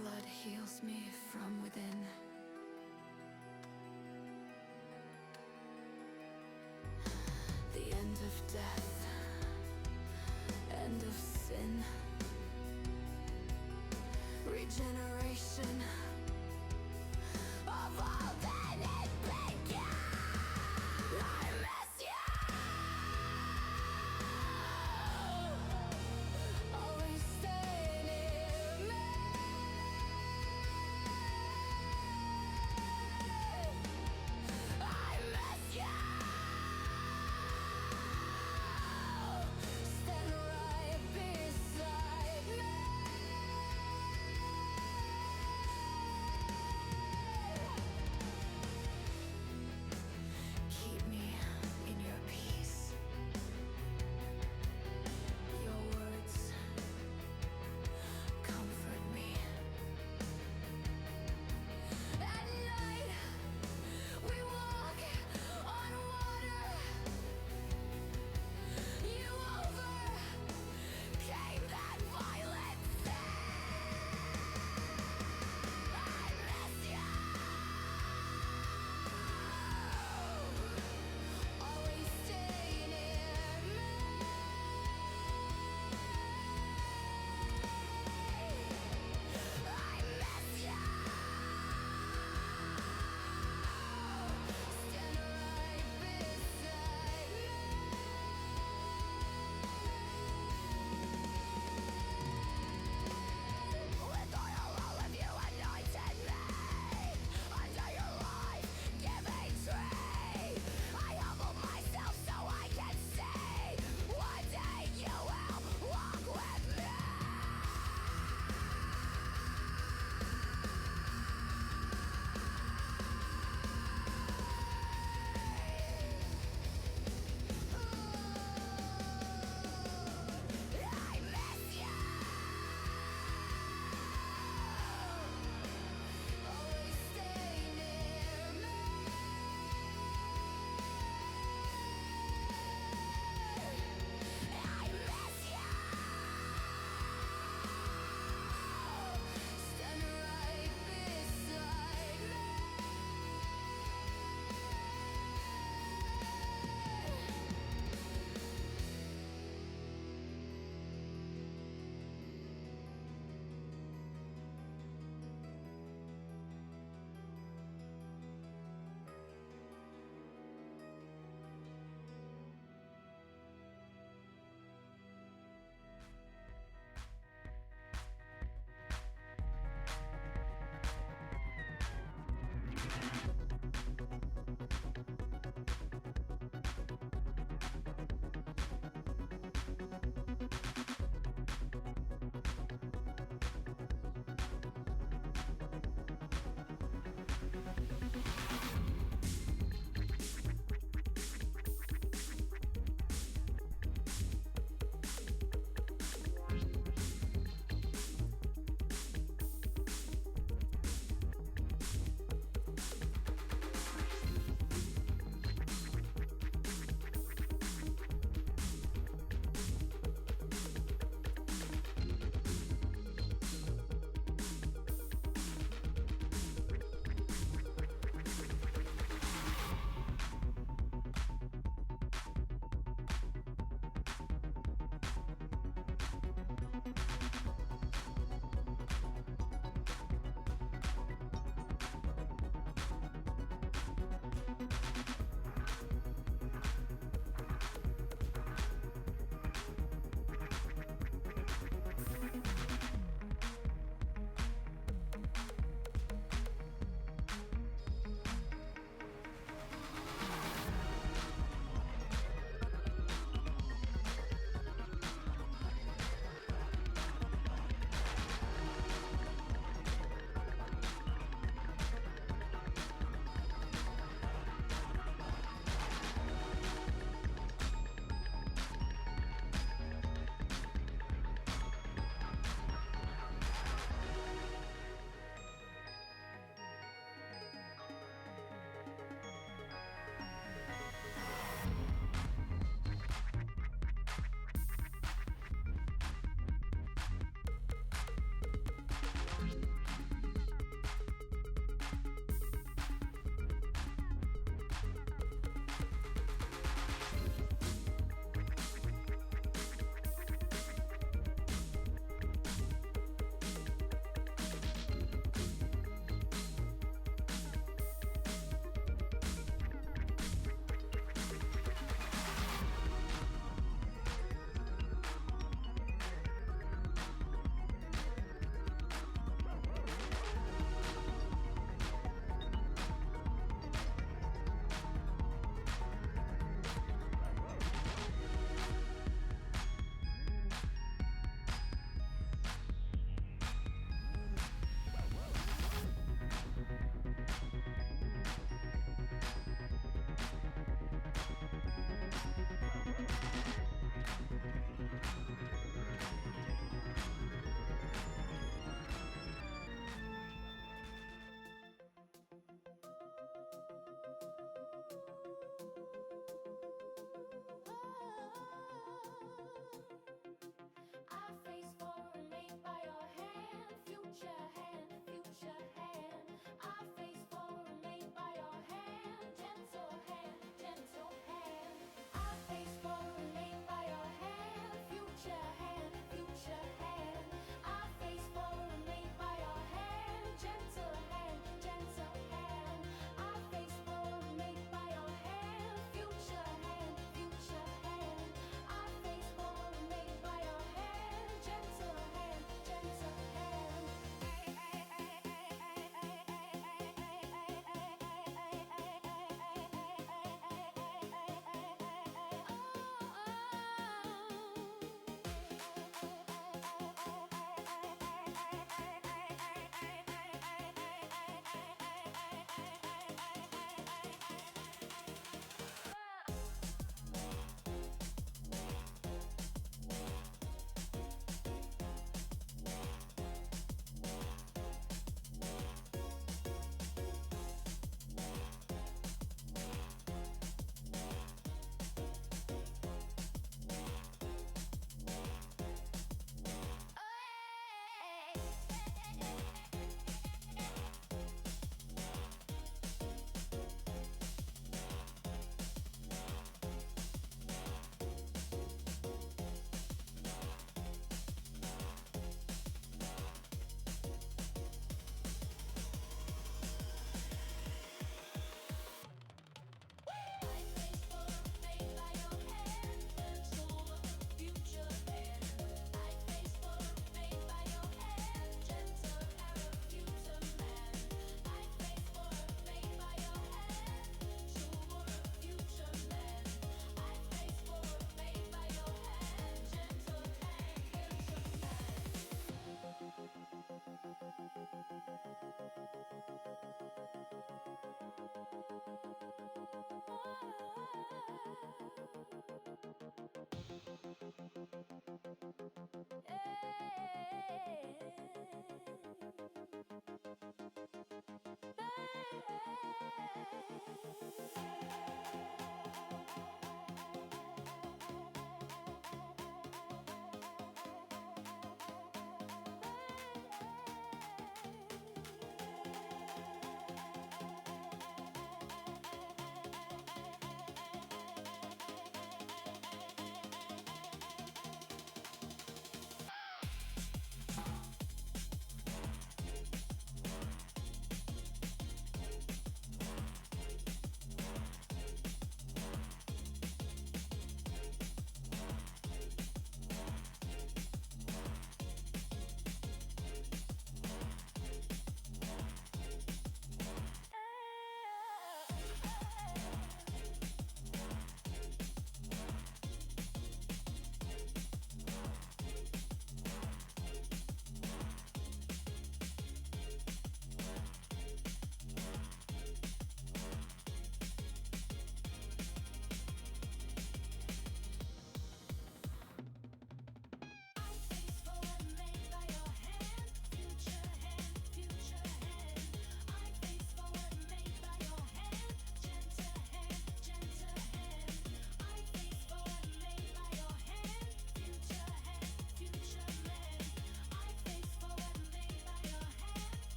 Speaker 1: blood heals me from within. The end of death, end of sin, regeneration of all that it began. I miss you. Always stay near me. I miss you. Stand right beside me.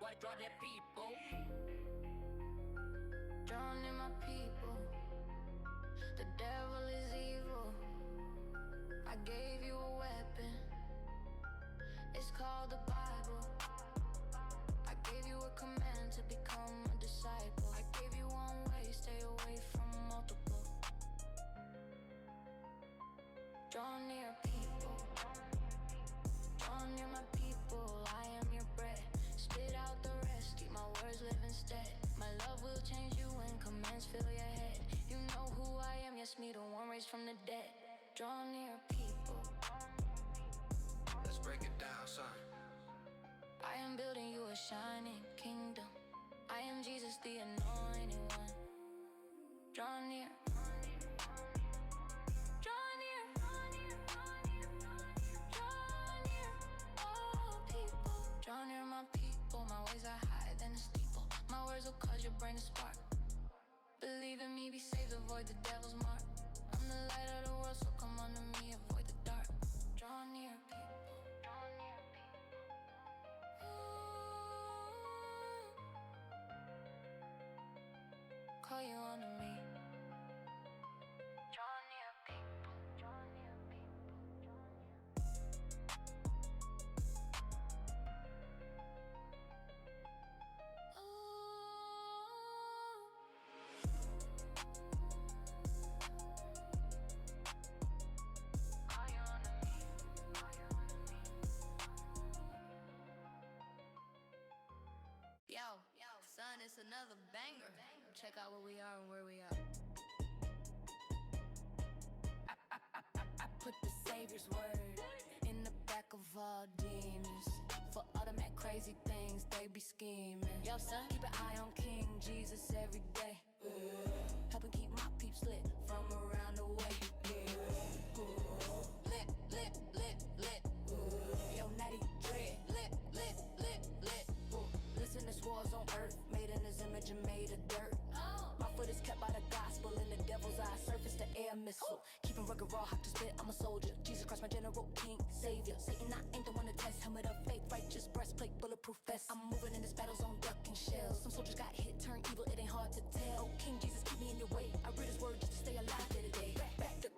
Speaker 1: Why draw the people? Draw near my people. The devil is evil. I gave you a weapon. It's called the Bible. I gave you a command to become a disciple. I gave you one way, stay away from multiple. Draw near people. Draw near my people. I am your bread. Spit out the rest, keep my words live instead. My love will change you when commands fill your head. You know who I am, yes, me, the one raised from the dead. Draw near people.
Speaker 7: Let's break it down, son.
Speaker 1: I am building you a shining kingdom. I am Jesus, the anointed one. Draw near. Draw near. Draw near, all people. Draw near my people. My ways are higher than a steeple. My words will cause your brain to spark. Believe in me, be saved, avoid the devil's mark. I'm the light of the world, so come on to me, avoid the dark. Draw near people. Draw near people. Ooh. Call you on to me. Draw near people. Draw near people. Draw near. Ooh. Call you on to me. Call you on to me.
Speaker 8: Yo, son, it's another banger. Check out where we are and where we are.
Speaker 1: I put the Savior's word in the back of all demons. For all them that crazy things they be scheming. Yo, son, keep an eye on King Jesus every day. Helping keep my peeps lit from around the way. Lit, lit, lit, lit. Yo, natty dread. Lit, lit, lit, lit. Listen, this war's on earth, made in his image and made of dirt. My foot is kept by the gospel, in the devil's eye, surface the air missile. Keeping rugged raw, hot to spit, I'm a soldier. Jesus Christ, my general, king, savior. Satan, I ain't the one to test. Helmet of faith, righteous breastplate, bulletproof vest. I'm moving in this battle zone, ducking shells. Some soldiers got hit, turned evil, it ain't hard to tell. Oh, King Jesus, keep me in your way. I read his word just to stay alive day to day. Back the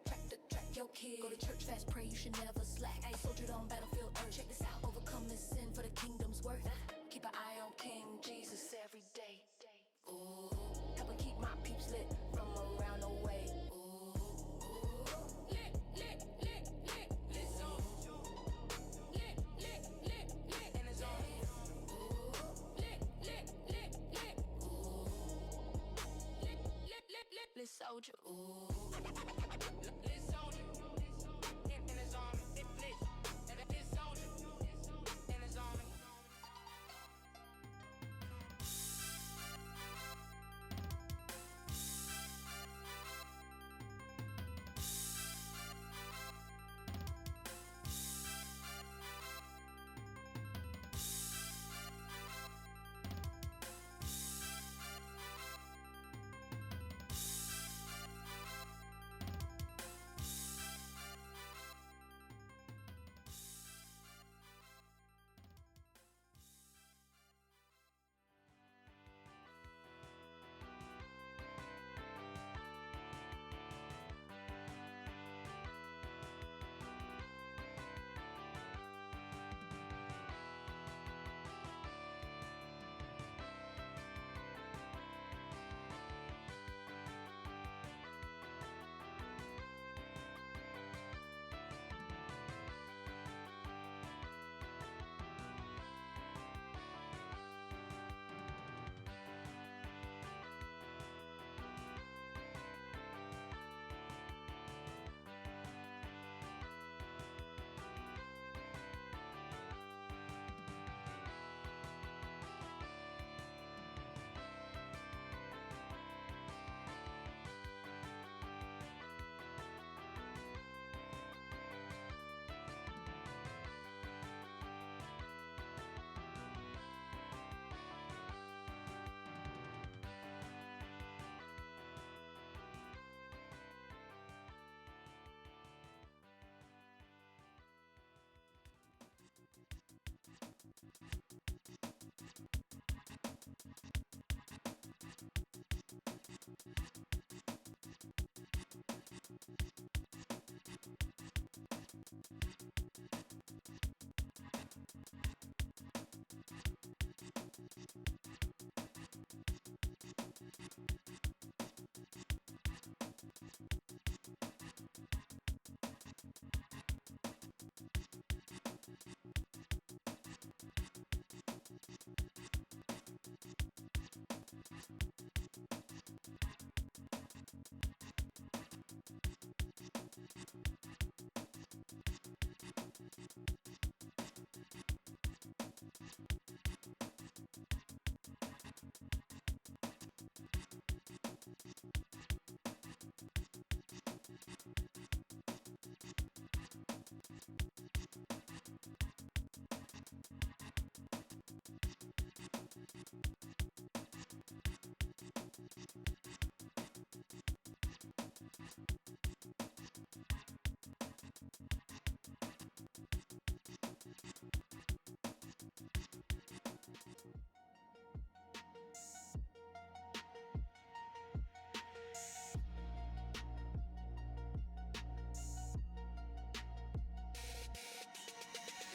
Speaker 1: track, yo kid. Go to church, fast, pray, you should never slack. Hey, soldier on battlefield earth, check this out. Overcome this sin for the kingdom's worth. Keep an eye on King Jesus every day. Ooh, helping keep my peeps lit from around the way. Ooh, lit, lit, lit, lit, lit zone. Lit, lit, lit, lit in the zone. Ooh, lit, lit, lit, lit. Ooh, lit, lit, lit, lit, lit soldier. Ooh, lit soldier in the zone. Lit, lit, lit soldier in the zone.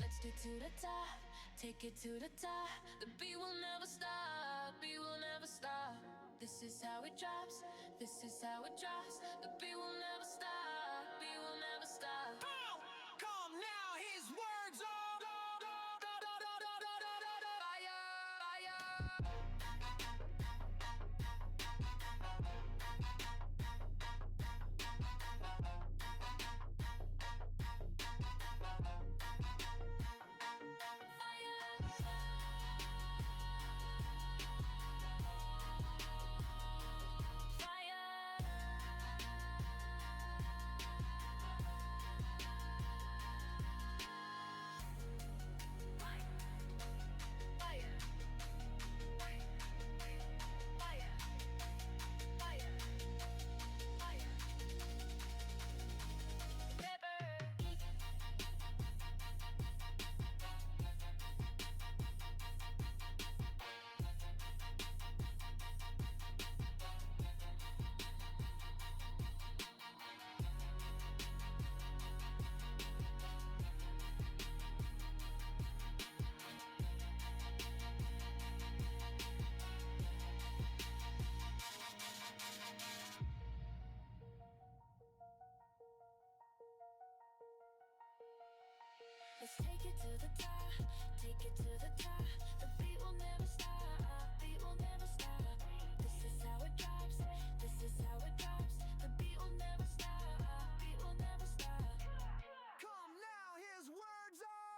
Speaker 1: Let's get to the top, take it to the top. The beat will never stop, beat will never stop. This is how it drops, this is how it drops. The beat will never stop, beat will never stop.
Speaker 5: Come now, his words are
Speaker 1: Let's take it to the top, take it to the top. The beat will never stop, beat will never stop. This is how it drops, this is how it drops. The beat will never stop, beat will never stop.
Speaker 5: Come now, his words are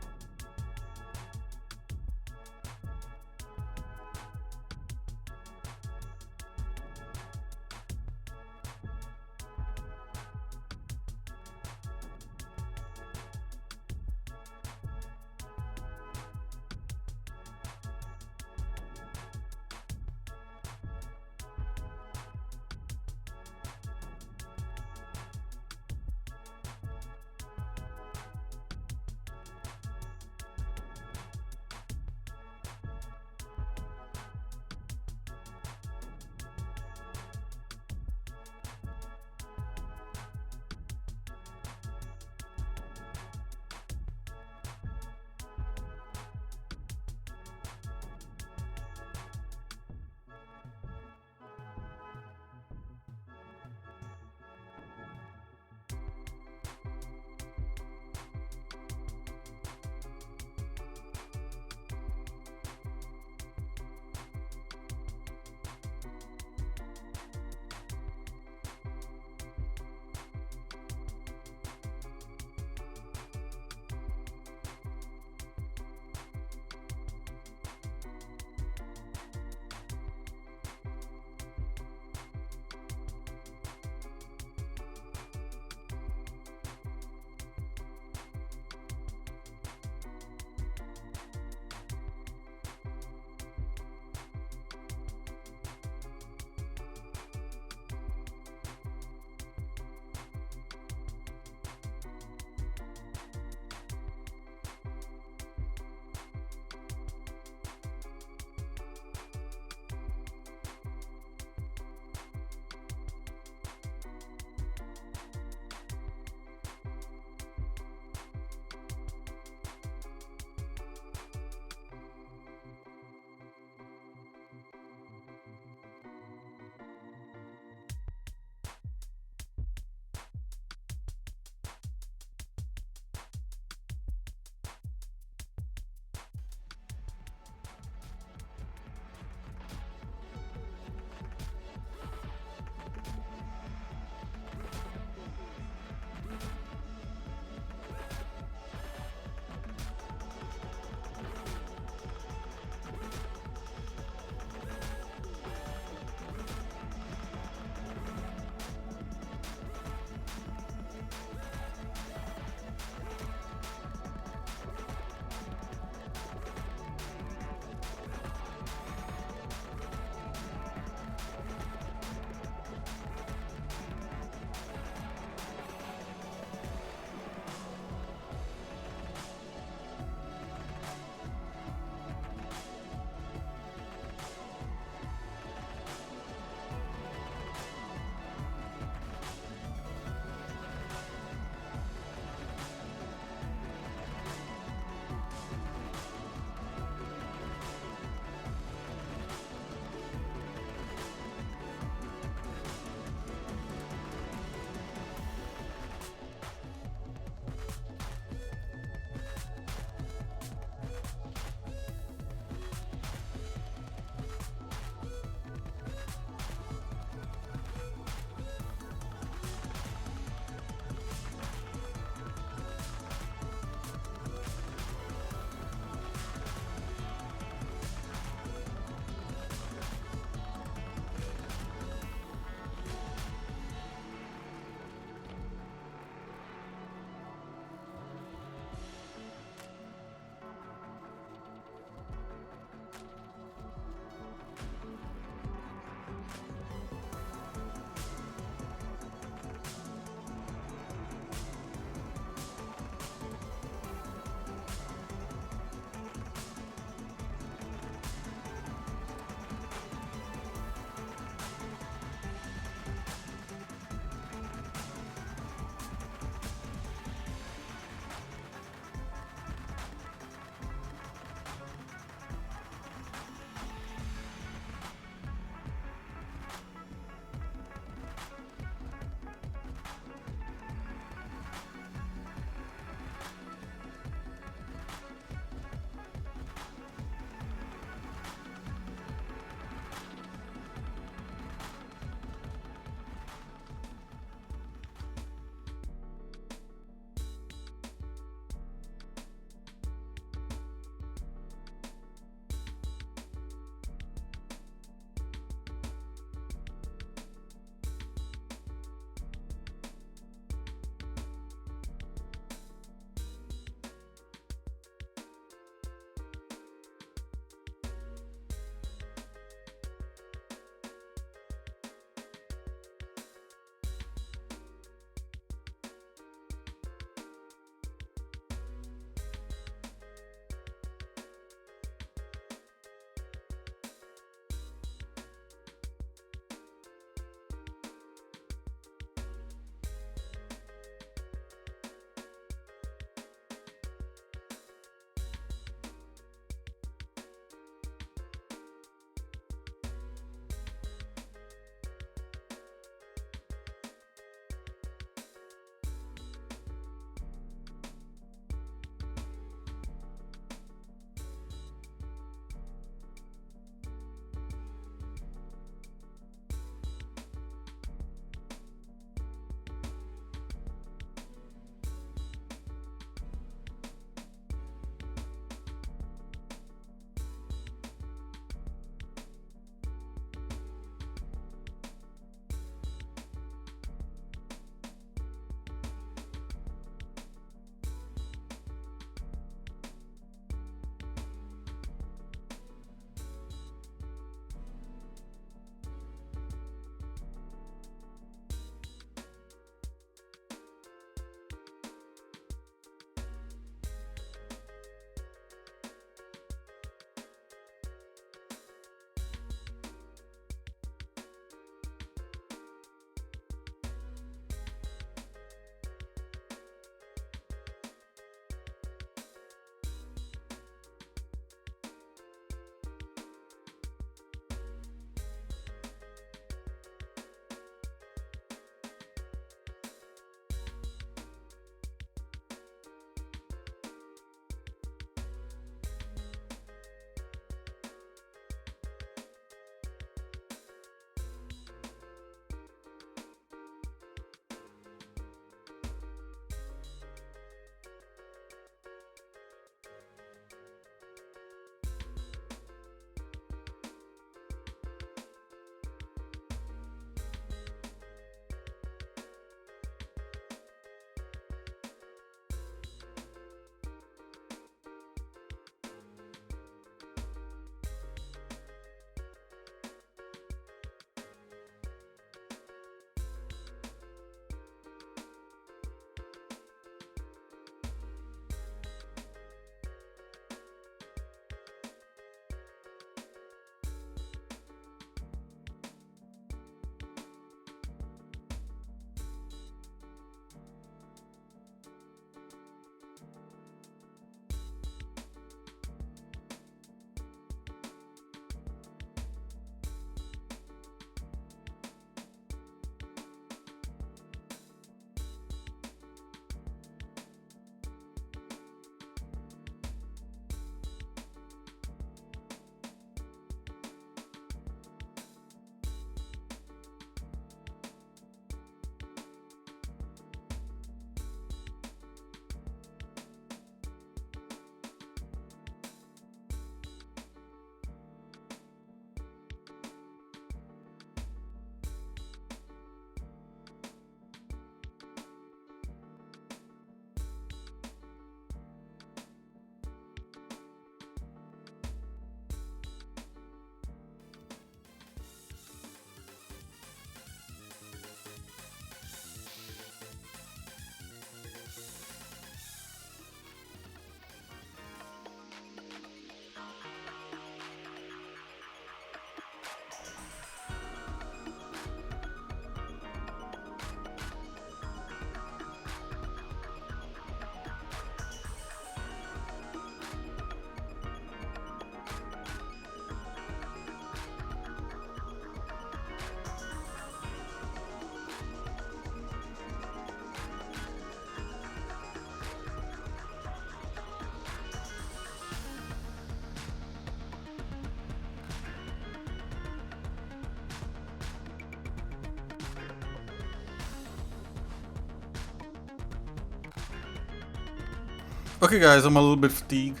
Speaker 2: Okay, guys, I'm a little bit fatigued.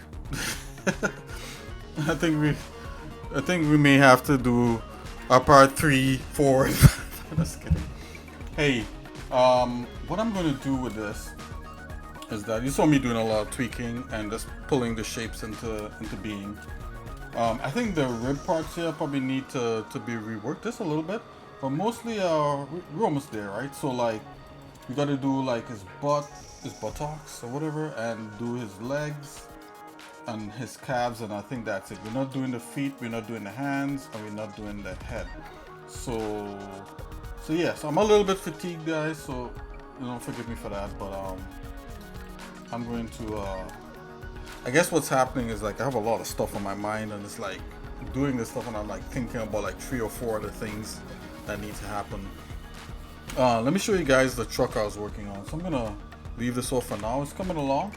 Speaker 2: I think we may have to do a part 3, 4. Just kidding. Hey, what I'm gonna do with this is that you saw me doing a lot of tweaking and just pulling the shapes into being. I think the rib parts here probably need to be reworked just a little bit, but mostly we're almost there, right? So like we got to do like his buttocks or whatever, and do his legs and his calves, and I think that's it. We're not doing the feet, we're not doing the hands, and we're not doing the head. So yeah, so I'm a little bit fatigued, guys, so forgive me for that, but I'm going to I guess what's happening is like I have a lot of stuff on my mind, and it's like doing this stuff and I'm like thinking about like 3 or 4 other things that need to happen. Let me show you guys the truck I was working on. So I'm gonna leave this off for now. It's coming along.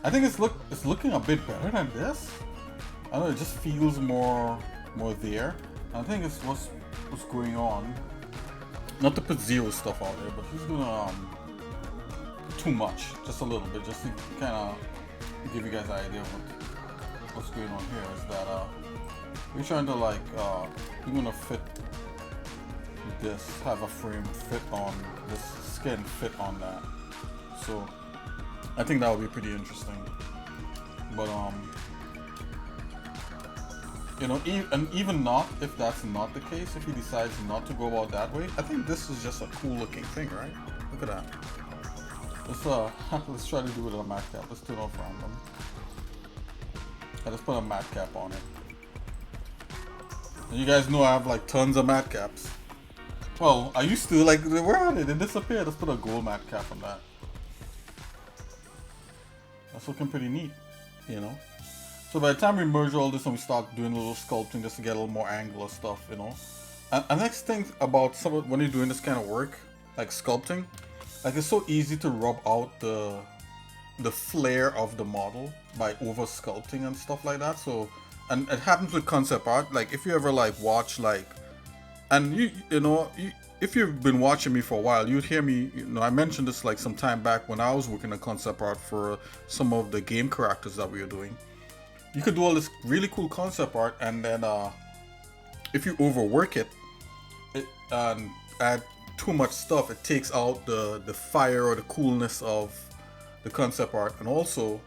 Speaker 2: I think it's looking a bit better than this. I don't know, it just feels more there. I think it's what's going on. Not to put zero stuff out there, but he's gonna too much, just a little bit, just to kind of give you guys an idea of what's going on here. Is that we're trying to like we're gonna fit this, have a frame fit on this skin, fit on that. So I think that would be pretty interesting. But and even not, if that's not the case, if he decides not to go about that way, I think this is just a cool looking thing, right? Look at that. Let's try to do it with a mat cap. Let's turn off random. I just put a mat cap on it. And you guys know I have like tons of mat caps. Well, I used to, like, where are they? They disappeared. Let's put a gold mat cap on that. That's looking pretty neat, you know? So by the time we merge all this and we start doing a little sculpting just to get a little more angular stuff, you know? And next thing about when you're doing this kind of work, like sculpting, like it's so easy to rub out the flair of the model by over sculpting and stuff like that. So, and it happens with concept art. Like if you ever like watch like, and if you've been watching me for a while, you'd hear me, I mentioned this like some time back when I was working on concept art for some of the game characters that we were doing. You could do all this really cool concept art, and then if you overwork it and add too much stuff, it takes out the fire or the coolness of the concept art. And also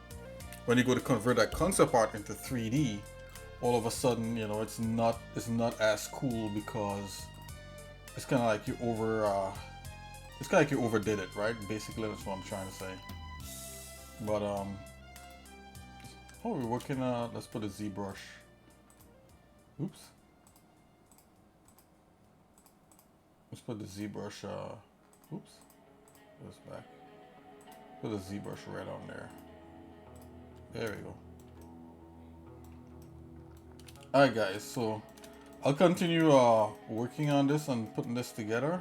Speaker 2: when you go to convert that concept art into 3D, all of a sudden, it's not as cool, because it's kind of like you overdid it, right? Basically, that's what I'm trying to say. But we're working. Let's put a ZBrush. Oops. Let's put the ZBrush. Oops. Goes back. Put the ZBrush right on there. There we go. Alright guys, so I'll continue working on this and putting this together,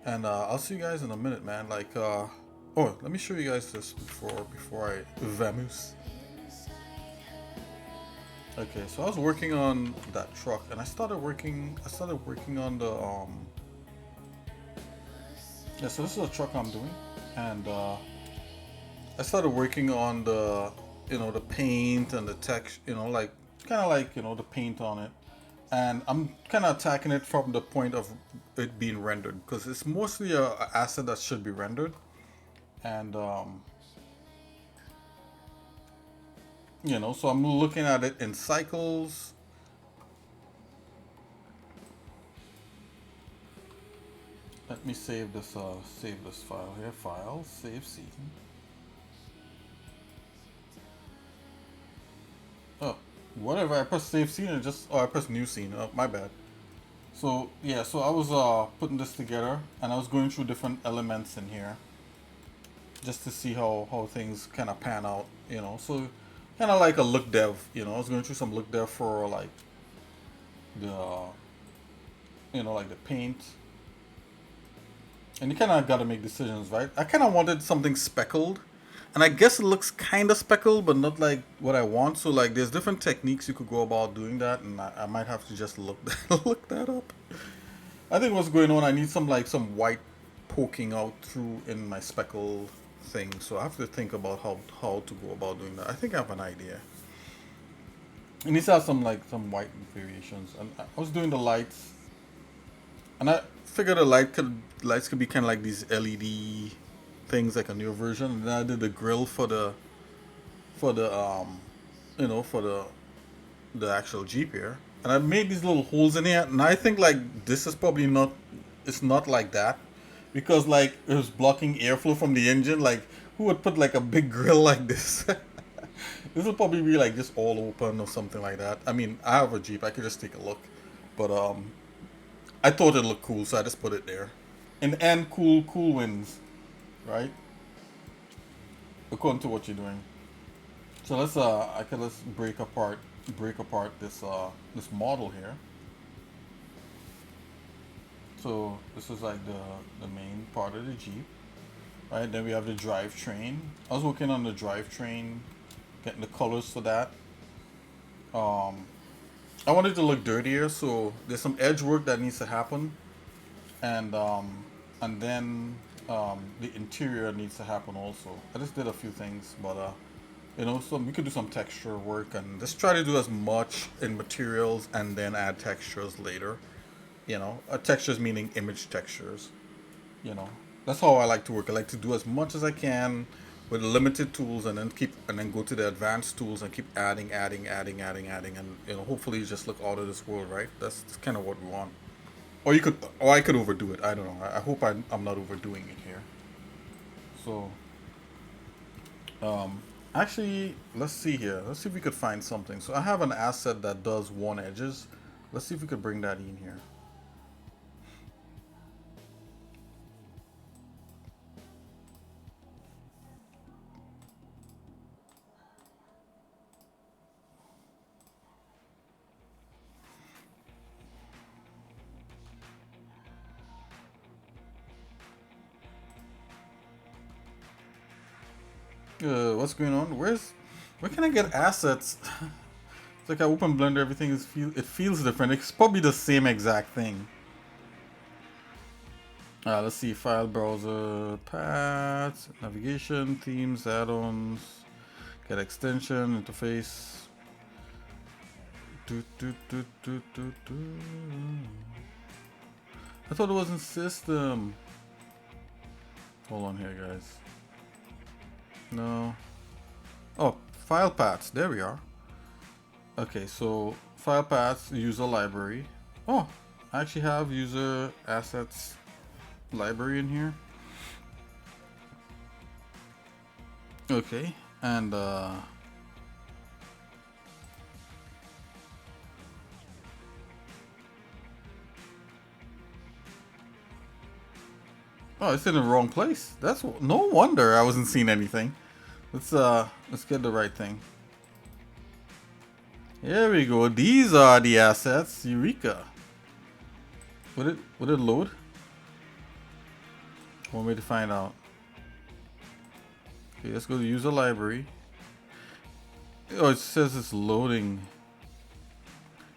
Speaker 2: and I'll see you guys in a minute, man. Like oh, let me show you guys this before I vamoose. Okay, so I was working on that truck, and I started working on the yeah, so this is a truck I'm doing, and I started working on the the paint and the text, like kind of like the paint on it, and I'm kind of attacking it from the point of it being rendered, because it's mostly a asset that should be rendered. And so I'm looking at it in cycles. Let me save this file here. File, save scene. Oh, whatever, I press save scene and I press new scene. Oh, my bad. So yeah, so I was putting this together, and I was going through different elements in here just to see how things kind of pan out, so kind of like a look dev, I was going through some look dev for like the like the paint, and you kind of got to make decisions, right? I kind of wanted something speckled, and I guess it looks kind of speckled, but not like what I want. So like there's different techniques you could go about doing that, and I might have to just look that up. I think what's going on, I need some white poking out through in my speckle thing, so I have to think about how to go about doing that. I think I have an idea. It needs to have some like some white variations, and I was doing the lights, and I figured the lights could be kind of like these LED things, like a newer version. And then I did the grill for the you know, for the actual Jeep here, and I made these little holes in here. And I think like this is probably not, it's not like that, because like it was blocking airflow from the engine. Like who would put like a big grill like this? This will probably be like just all open or something like that. I mean, I have a Jeep, I could just take a look, but I thought it looked cool, so I just put it there. And cool winds, right? According to what you're doing. So let's break apart this model here. So this is like the main part of the Jeep, right? Then we have the drivetrain. I was working on the drivetrain, getting the colors for that. I wanted to look dirtier, so there's some edge work that needs to happen, and then the interior needs to happen also. I just did a few things, but you know, so we could do some texture work and just try to do as much in materials and then add textures later. You know, textures meaning image textures. You know, that's how I like to work. I like to do as much as I can with limited tools, and then go to the advanced tools and keep adding, and you know, hopefully you just look out of this world, right? That's kind of what we want. Or I could overdo it. I don't know. I hope I'm not overdoing it here. So, actually, let's see here. Let's see if we could find something. So I have an asset that does one edges. Let's see if we could bring that in here. What's going on? Where can I get assets? It's like I open Blender, everything it feels different. It's probably the same exact thing. Let's see, file browser, paths, navigation, themes, add-ons, get extension, interface. I thought it was in system. Hold on here, guys. No. Oh, file paths. There we are. Okay, so file paths, user library. Oh, I actually have user assets library in here. Okay, and oh, it's in the wrong place. That's no wonder I wasn't seeing anything. Let's get the right thing. Here we go. These are the assets. Eureka. Would it load? One way to find out. Okay, let's go to user library. Oh, it says it's loading.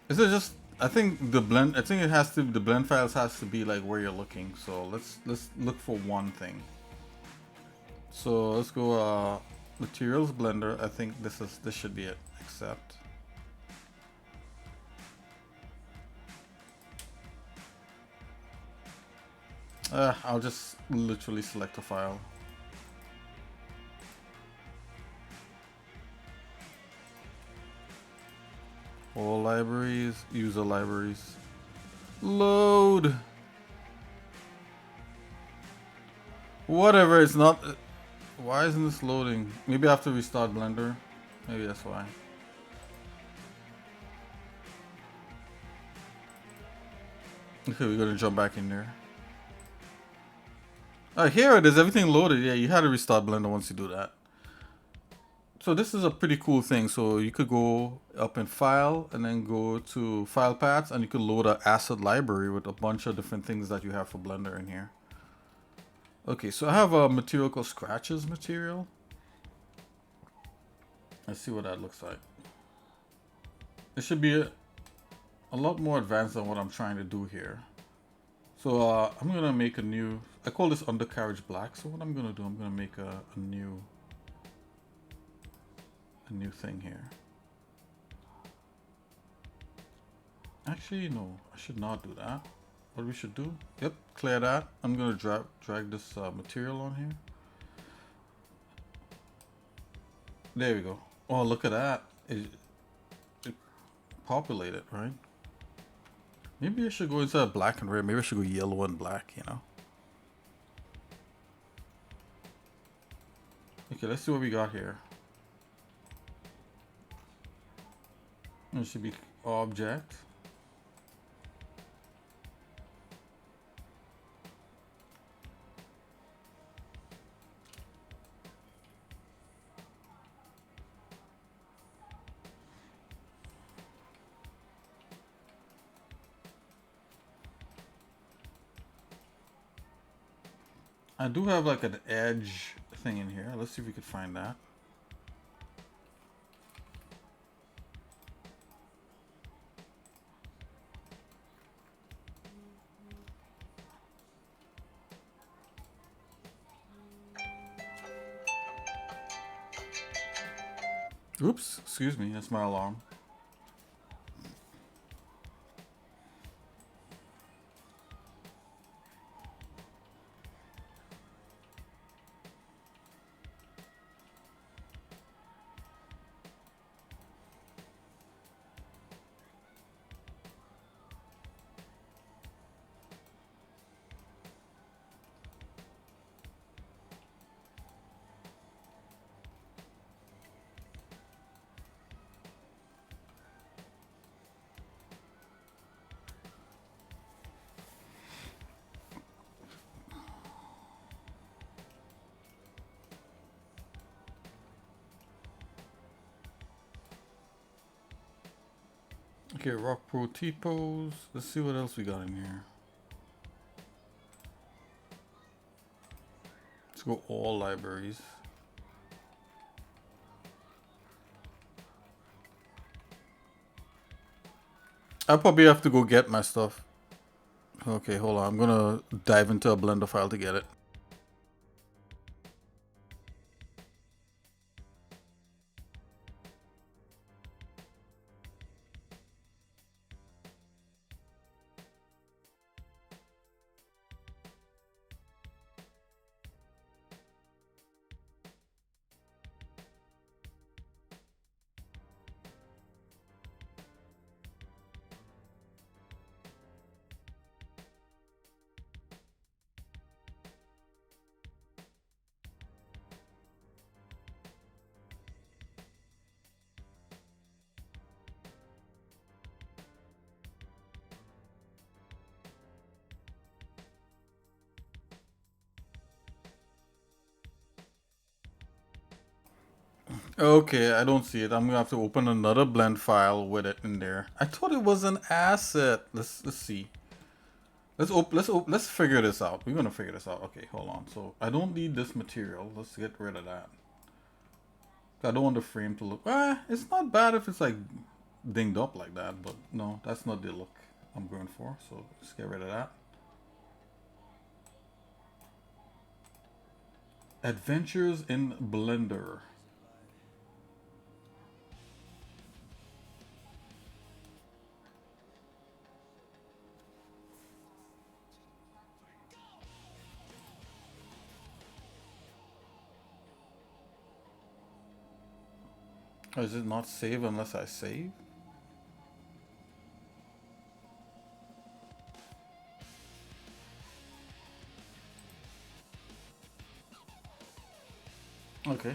Speaker 2: Is it just? I think the blend. I think it has to. The blend files has to be like where you're looking. So let's look for one thing. So let's go. Materials Blender. I think this should be it. Accept. I'll just literally select a file. All libraries, user libraries. Load. Whatever, it's not. Why isn't this loading? Maybe I have to restart Blender. Maybe that's why. Okay, we're gonna jump back in there. Oh, here it is. Everything loaded. Yeah, you had to restart Blender once you do that. So this is a pretty cool thing. So you could go up in File and then go to File Paths, and you could load an asset library with a bunch of different things that you have for Blender in here. Okay, so I have a material called Scratches material. Let's see what that looks like. It should be a lot more advanced than what I'm trying to do here. So I'm gonna make a new. I call this undercarriage black. So what I'm gonna do, I'm gonna make a new thing here. Actually, no, I should not do that. What we should do, yep, clear that. I'm gonna drag this material on here. There we go. Oh, look at that. It populated, right? Maybe I should go instead of black and red. Maybe I should go yellow and black, you know? Okay, let's see what we got here. It should be object. I do have like an edge thing in here. Let's see if we could find that. Oops, excuse me, that's my alarm. Okay, Rock Pro T-Pose. Let's see what else we got in here. Let's go all libraries. I'll probably have to go get my stuff. Okay, hold on. I'm gonna dive into a Blender file to get it. Okay, I don't see it. I'm gonna have to open another blend file with it in there. I thought it was an asset. Let's see. Let's figure this out. We're gonna figure this out. Okay, hold on. So I don't need this material. Let's get rid of that. I don't want the frame to look. It's not bad if it's like dinged up like that, but no, that's not the look I'm going for. So let's get rid of that. Adventures in Blender. Or is it not save unless I save? Okay.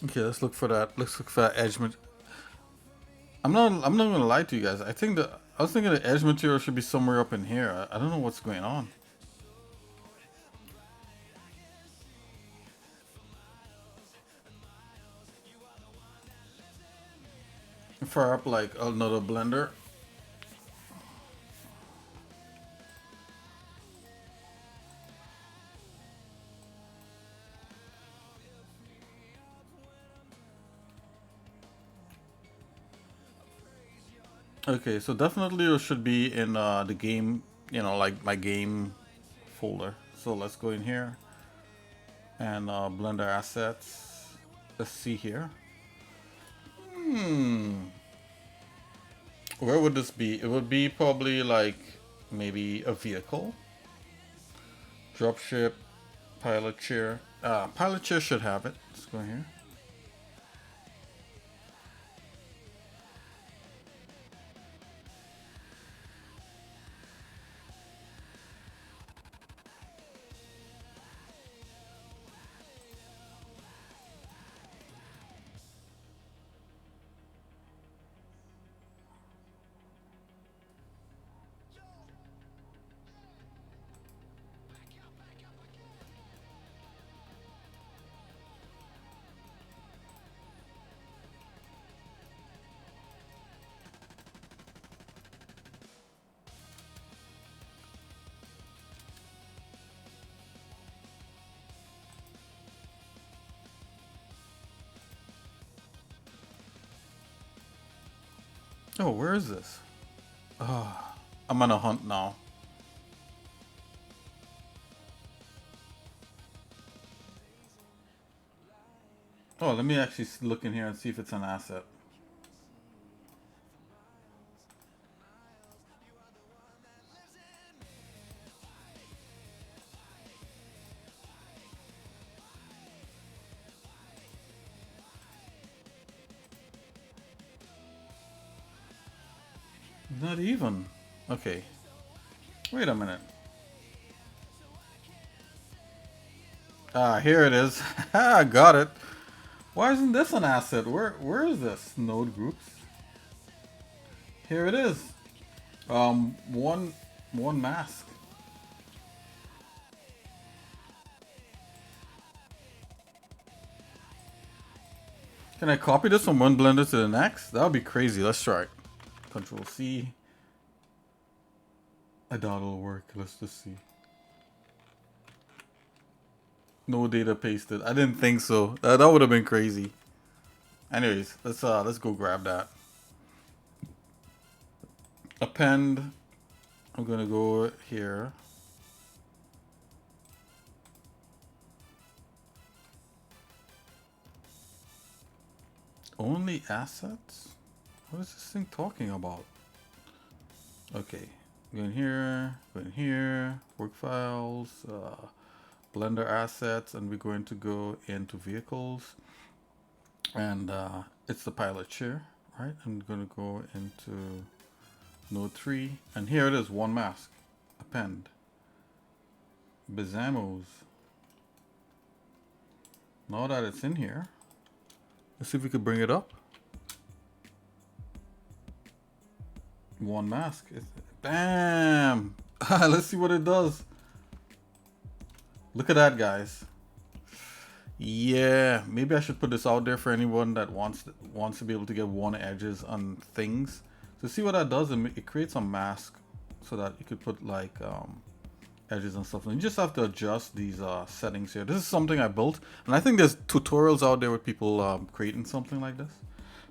Speaker 2: Okay, let's look for that. Let's look for that edge. I'm not gonna lie to you guys. I think I was thinking the edge material should be somewhere up in here. I don't know what's going on. Fire up like another blender. Okay, so definitely it should be in the game, you know, like my game folder. So let's go in here and Blender assets. Let's see here. Where would this be? It would be probably like maybe a vehicle. Dropship, pilot chair. Pilot chair should have it. Let's go here. Oh, where is this? Oh, I'm on a hunt now. Oh, let me actually look in here and see if it's an asset. Not even. Okay. Wait a minute. Ah, here it is. I got it. Why isn't this an asset? Where is this? Node groups. Here it is. One mask. Can I copy this from one blender to the next? That would be crazy. Let's try it. Control C. I doubt it'll work. Let's just see. No data pasted. I didn't think so. That would have been crazy. Anyways, let's go grab that. Append. I'm gonna go here. Only assets? What is this thing talking about? Okay, go in here, work files, Blender assets, and we're going to go into vehicles, and it's the pilot chair, right? I'm gonna go into node 3, and here it is, one mask, append, Bizamos. Now that it's in here, let's see if we could bring it up. One mask. Bam! Let's see what it does. Look at that, guys. Yeah, maybe I should put this out there for anyone that wants to be able to get one edges on things. So see what that does. It creates a mask so that you could put like edges and stuff. And you just have to adjust these settings here. This is something I built, and I think there's tutorials out there with people creating something like this.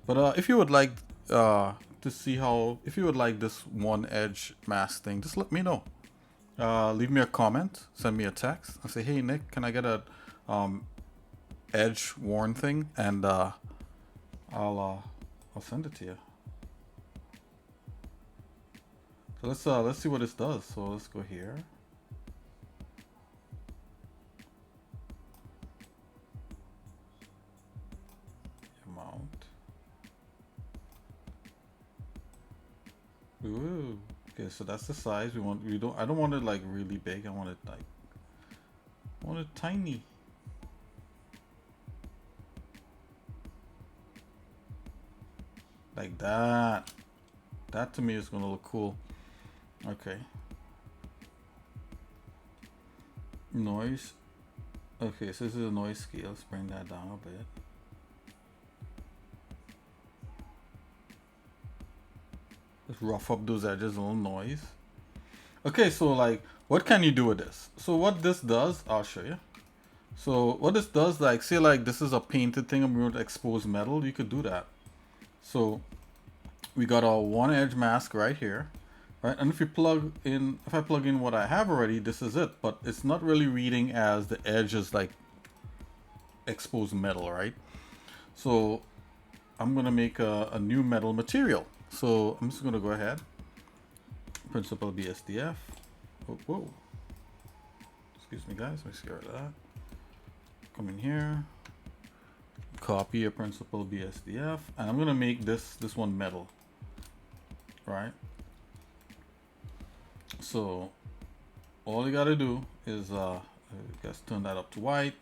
Speaker 2: But if you would like to see how, if you would like this one edge mask thing, just let me know. Leave me a comment, send me a text, and say, hey Nick, can I get a edge worn thing? And I'll send it to you. So let's see what this does. So let's go here. Amount. Ooh. Okay, so that's the size we want. I don't want it like really big. I want it tiny. Like that. That to me is gonna look cool. Okay. Noise. Okay, so this is a noise scale. Let's bring that down a bit. Let's rough up those edges, a little noise. Okay, so like, what can you do with this? So what this does, I'll show you. So what this does, like, say like this is a painted thing and we want to expose metal, you could do that. So we got our one edge mask right here, right? And if I plug in what I have already, this is it. But it's not really reading as the edge is like exposed metal, right? So I'm gonna make a new metal material. So I'm just gonna go ahead, principal BSDF. Oh, whoa. Excuse me, guys. Let me scare that. Come in here. Copy a principal BSDF, and I'm gonna make this one metal, right? So all you gotta do is just turn that up to white,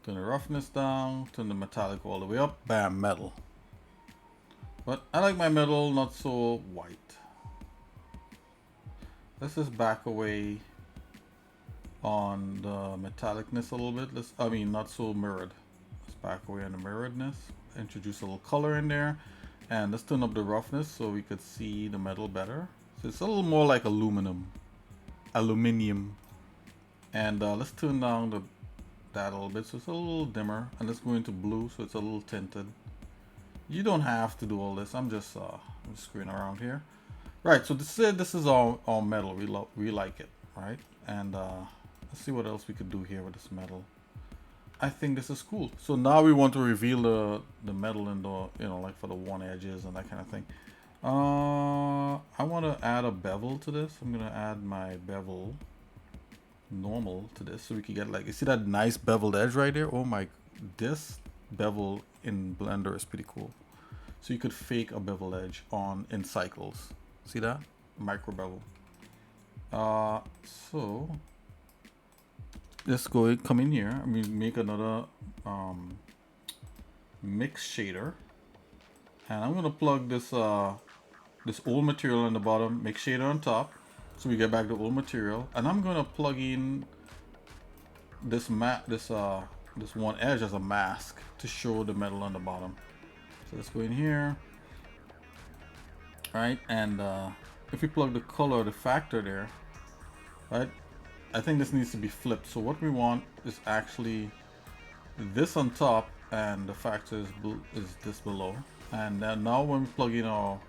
Speaker 2: turn the roughness down, turn the metallic all the way up, bam, metal. But I like my metal not so white. Let's just back away on the metallicness a little bit. Not so mirrored. Let's back away on the mirroredness. Introduce a little color in there. And let's turn up the roughness so we could see the metal better. So it's a little more like aluminium. And let's turn down that a little bit so it's a little dimmer. And let's go into blue so it's a little tinted. You don't have to do all this. I'm just screwing around here. Right, so this is all metal. We like it, right? And let's see what else we could do here with this metal. I think this is cool. So now we want to reveal the metal in the, like for the one edges and that kind of thing. I want to add a bevel to this. I'm gonna add my bevel normal to this so we can get, like, you see that nice beveled edge right there? Oh my, this bevel in Blender is pretty cool. So you could fake a bevel edge in cycles. See that? Micro bevel. So let's come in here. I'm gonna make another mix shader, and I'm gonna plug this this old material on the bottom, mix shader on top, so we get back the old material, and I'm gonna plug in this one edge as a mask to show the metal on the bottom. So let's go in here, right? And if we plug the color, the factor there, right? I think this needs to be flipped. So what we want is actually this on top, and the factor is this below. And then now when we plug in our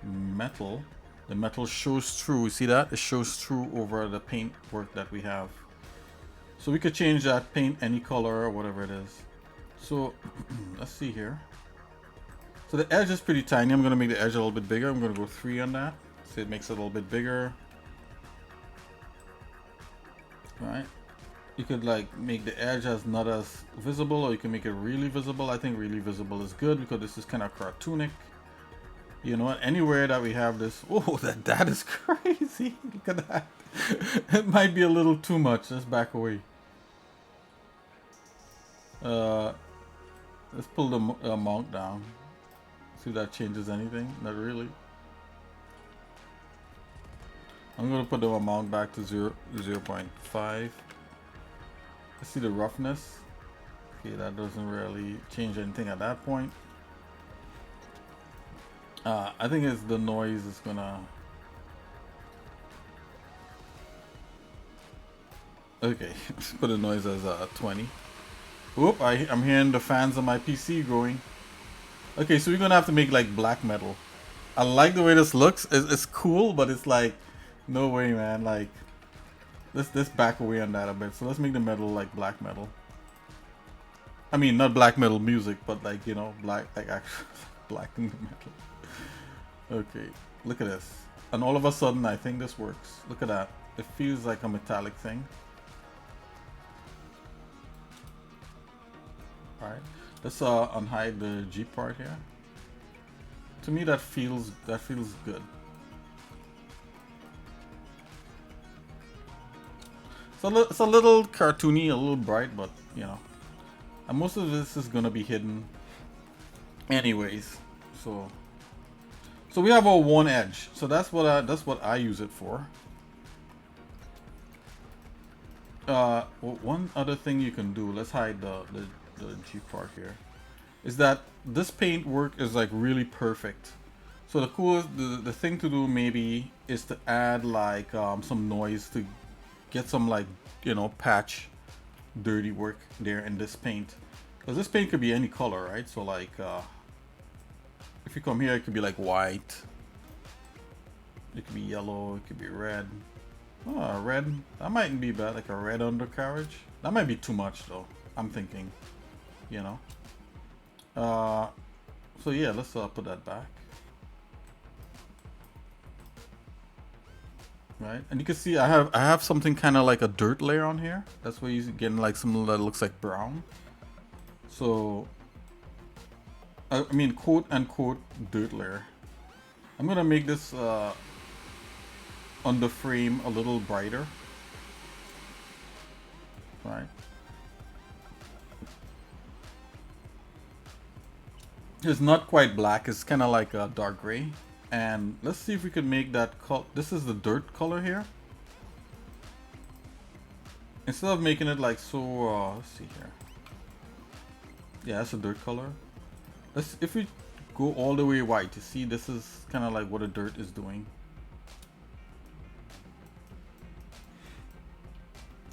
Speaker 2: metal, the metal shows through. You see that? It shows through over the paint work that we have. So we could change that paint any color or whatever it is. So let's see here. So the edge is pretty tiny. I'm gonna make the edge a little bit bigger. I'm gonna go 3 on that. So it makes it a little bit bigger. Right? You could like make the edge as not as visible, or you can make it really visible. I think really visible is good because this is kind of cartoonic. You know what? Anywhere that we have this, oh, that is crazy. Look at that. It might be a little too much. Let's back away. Let's pull the amount down. See if that changes anything. Not really. I'm gonna put the amount back to 0.5. Let's see the roughness. Okay, that doesn't really change anything at that point. I think it's the noise is gonna. Okay, let's put the noise as 20. Whoop! I'm hearing the fans on my PC going. Okay, so we're gonna have to make like black metal. I like the way this looks. It's cool, but it's like, no way, man. Like, let's back away on that a bit. So let's make the metal like black metal. I mean, not black metal music, but like, black, like actual black metal. Okay, look at this. And all of a sudden, I think this works. Look at that. It feels like a metallic thing. All right, let's unhide the G part here. To me, that feels good. So it's a little cartoony, a little bright, but and most of this is gonna be hidden, anyways. So we have our one edge. So that's what I use it for. Well, one other thing you can do. Let's hide the G part here. Is that this paint work is like really perfect. So the coolest, the thing to do maybe is to add like some noise to get some like patch dirty work there in this paint, because this paint could be any color, right? So like If you come here, it could be like white. It could be yellow. It could be red. Oh, red. That mightn't be bad. Like a red undercarriage. That might be too much though. I'm thinking. You know. So yeah, let's put that back. Right, and you can see I have something kind of like a dirt layer on here. That's where you're getting like something that looks like brown. So I mean quote unquote dirt layer. I'm gonna make this under frame a little brighter. Right. It's not quite black. It's kind of like a dark gray. And let's see if we can make that color. This is the dirt color here. Instead of making it like so, let's see here. Yeah, that's a dirt color. If we go all the way white, you see this is kind of like what a dirt is doing.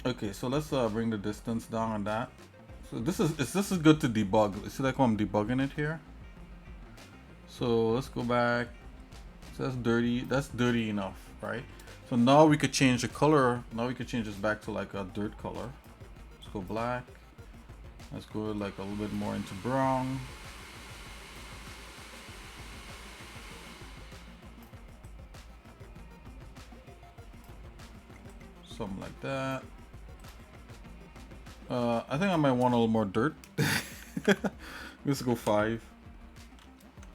Speaker 2: Okay, so let's bring the distance down on that. So this is good to debug. You see like how I'm debugging it here. So let's go back. So that's dirty. That's dirty enough, right? So now we could change the color. Now we could change this back to like a dirt color. Let's go black. Let's go like a little bit more into brown. Something like that. I think I might want a little more dirt. Let's go 5.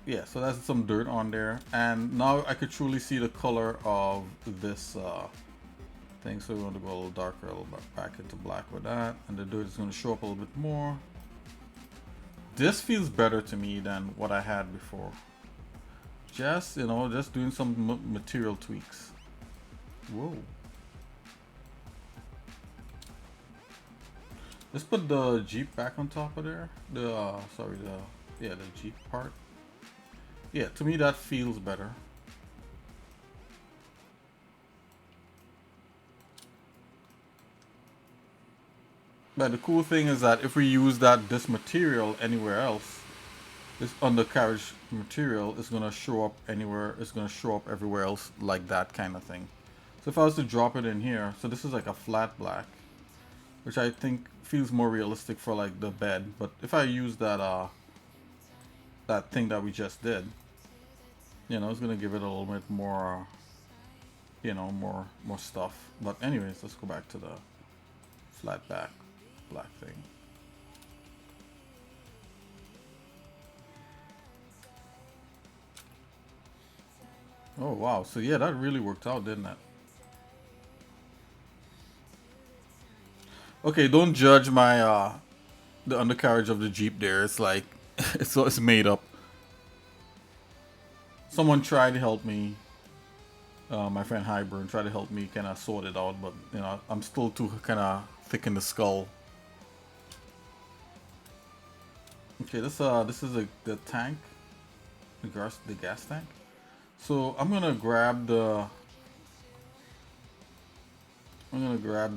Speaker 2: Yeah, so that's some dirt on there, and now I could truly see the color of this thing. So we want to go a little darker, a little bit back into black with that, and the dirt is going to show up a little bit more. This feels better to me than what I had before. Just, you know, just doing some material tweaks. Whoa. Let's put the Jeep back on top of there. The the Jeep part. Yeah, to me that feels better. But the cool thing is that if we use this material anywhere else, this undercarriage material is gonna show up anywhere. It's gonna show up everywhere else like that kind of thing. So if I was to drop it in here, so this is like a flat black, which I think feels more realistic for like the bed. But if I use that that thing that we just did, you know, it's gonna give it a little bit more, you know, more stuff. But anyways, let's go back to the flat back black thing. Oh wow, so yeah, that really worked out, didn't it? Okay, don't judge my the undercarriage of the Jeep there. It's like it's made up. Someone tried to help me. My friend Highburn tried to help me kind of sort it out, but you know, I'm still too kind of thick in the skull. Okay, this is the tank, the gas tank. So I'm gonna grab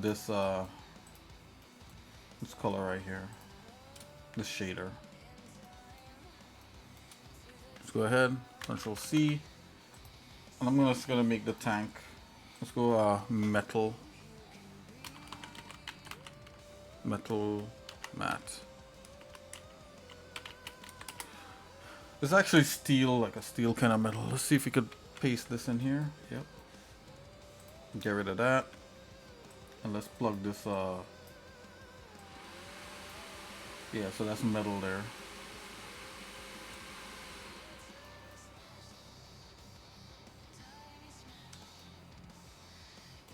Speaker 2: this this color right here, this shader. Let's go ahead, Control C, and I'm just gonna make the tank. Let's go metal matte. It's actually steel, like a steel kind of metal. Let's see if we could paste this in here. Yep. Get rid of that. And let's plug this, yeah, so that's metal there.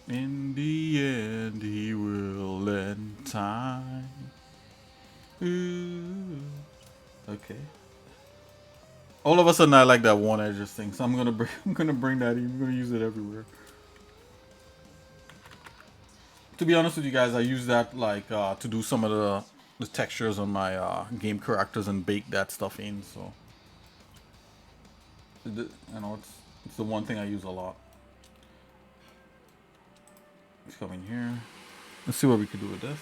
Speaker 2: In the end, he will lend time. Ooh. Okay. All of a sudden, I like that one edges thing, so I'm gonna bring that in. I'm gonna use it everywhere. To be honest with you guys, I use that like to do some of the textures on my game characters and bake that stuff in. So you know, it's the one thing I use a lot. Let's come in here. Let's see what we could do with this.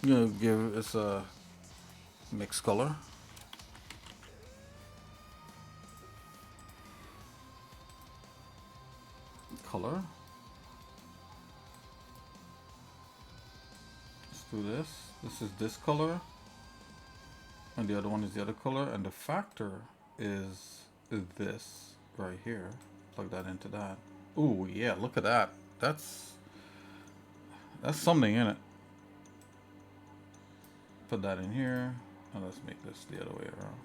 Speaker 2: I'm gonna give this a mixed color. Color. Let's do this. This is this color. And the other one is the other color. And the factor is this right here. Plug that into that. Ooh, yeah, look at that. That's something in it. Put that in here. And let's make this the other way around.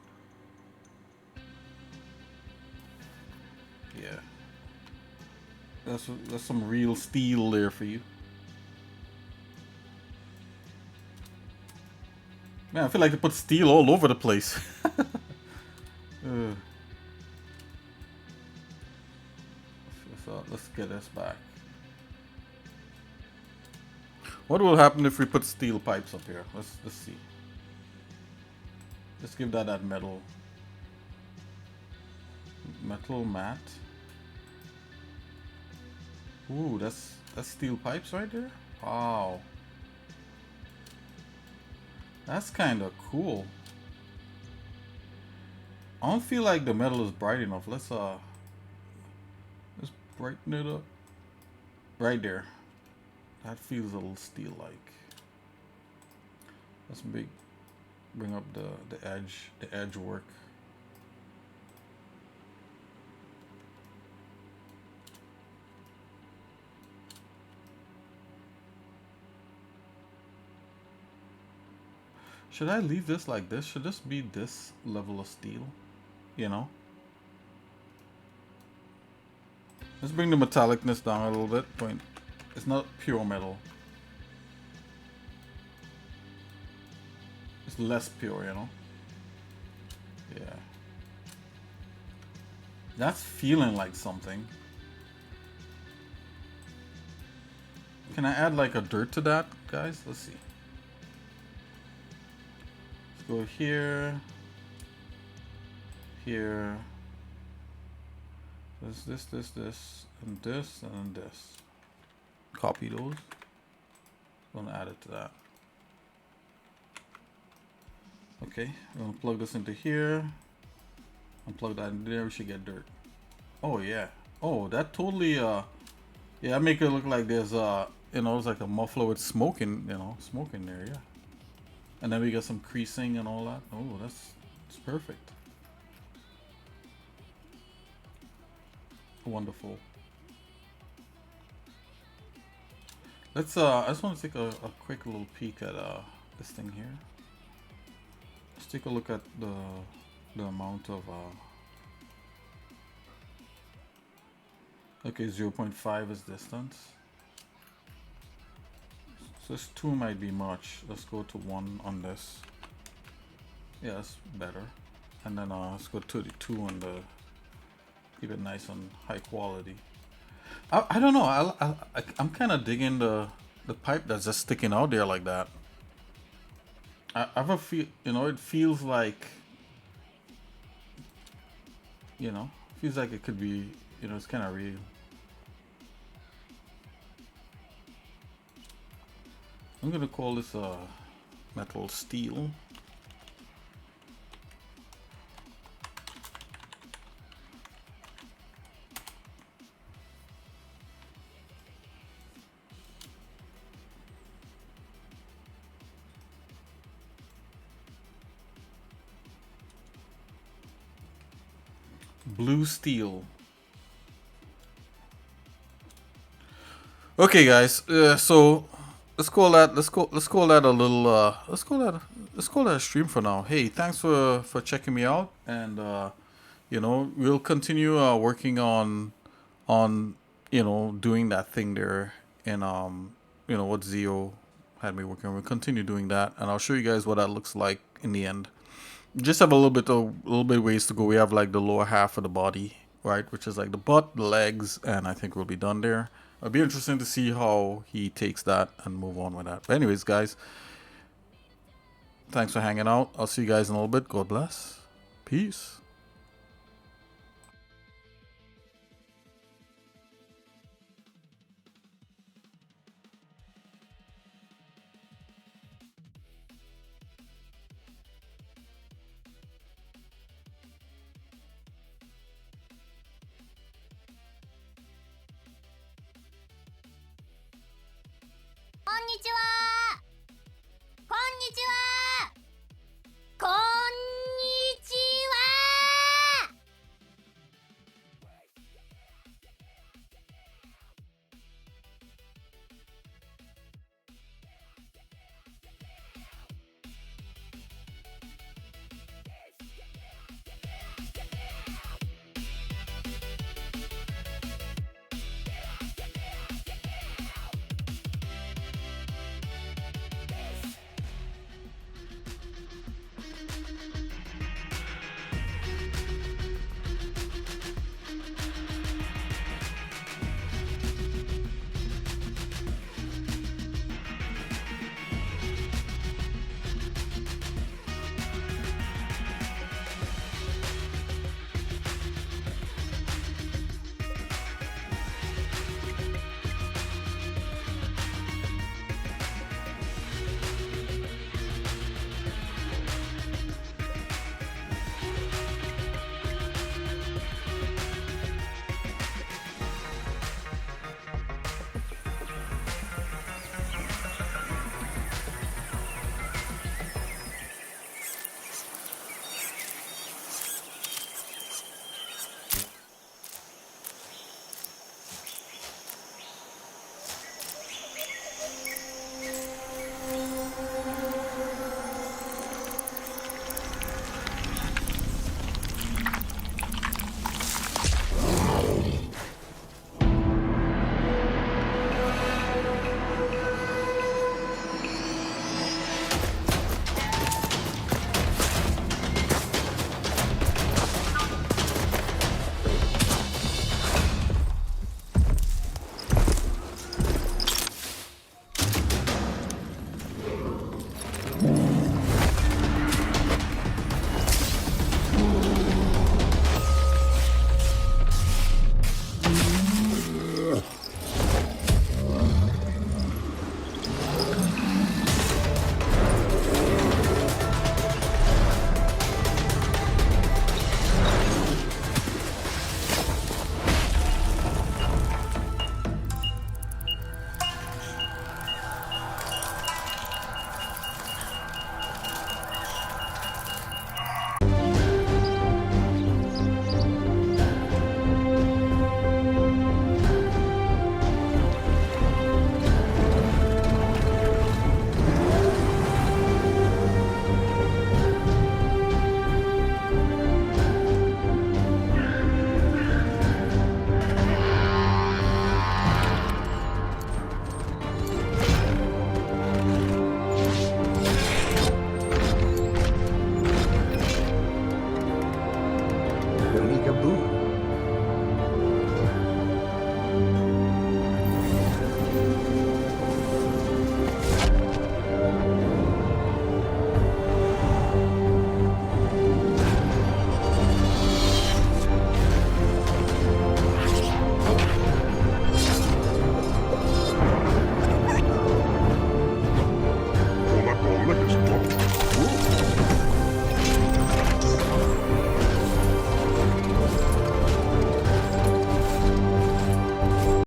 Speaker 2: Yeah. That's some real steel there for you. Man, I feel like they put steel all over the place. So let's get this back. What will happen if we put steel pipes up here? Let's see. Let's give that metal mat. Ooh, that's steel pipes right there. Wow, that's kind of cool. I don't feel like the metal is bright enough. Let's brighten it up. Right there. That feels a little steel-like. Let's bring up the edge work. Should I leave this like this? Should this be this level of steel? You know? Let's bring the metallicness down a little bit. It's not pure metal. It's less pure, you know? Yeah. That's feeling like something. Can I add like a dirt to that, guys? Let's see. Let's go here. Here. This, and this, and this. Copy those. Gonna add it to that. Okay, I'm gonna plug this into here. And plug that in there. We should get dirt. Oh yeah. Oh, that totally yeah, make it look like there's you know, it's like a muffler with smoke in, you know, smoke in there, yeah. And then we got some creasing and all that. Oh, that's perfect. Wonderful. Let's I just want to take a quick little peek at this thing here. Let's take a look at the amount of okay, 0.5 is distance. So this 2 might be much. Let's go to 1 on this. Yeah, that's better. And then let's go to the 2 on the, keep it nice and high quality. I don't know. I'm kind of digging the pipe that's just sticking out there like that. I have a feel, you know, it feels like, you know, feels like it could be, you know, it's kind of real. I'm gonna call this metal steel. Blue steel. Okay, guys. So let's call that a little let's call that a stream for now. Hey, thanks for checking me out, and you know, we'll continue working on you know, doing that thing there, and you know, what Zio had me working on. We'll continue doing that, and I'll show you guys what that looks like in the end. Just have a little bit ways to go. We have like the lower half of the body, right, which is like the butt, the legs, and I think we'll be done there. It'll be interesting to see how he takes that and move on with that. But anyways, guys, thanks for hanging out. I'll see you guys in a little bit. God bless. Peace.
Speaker 1: にちは。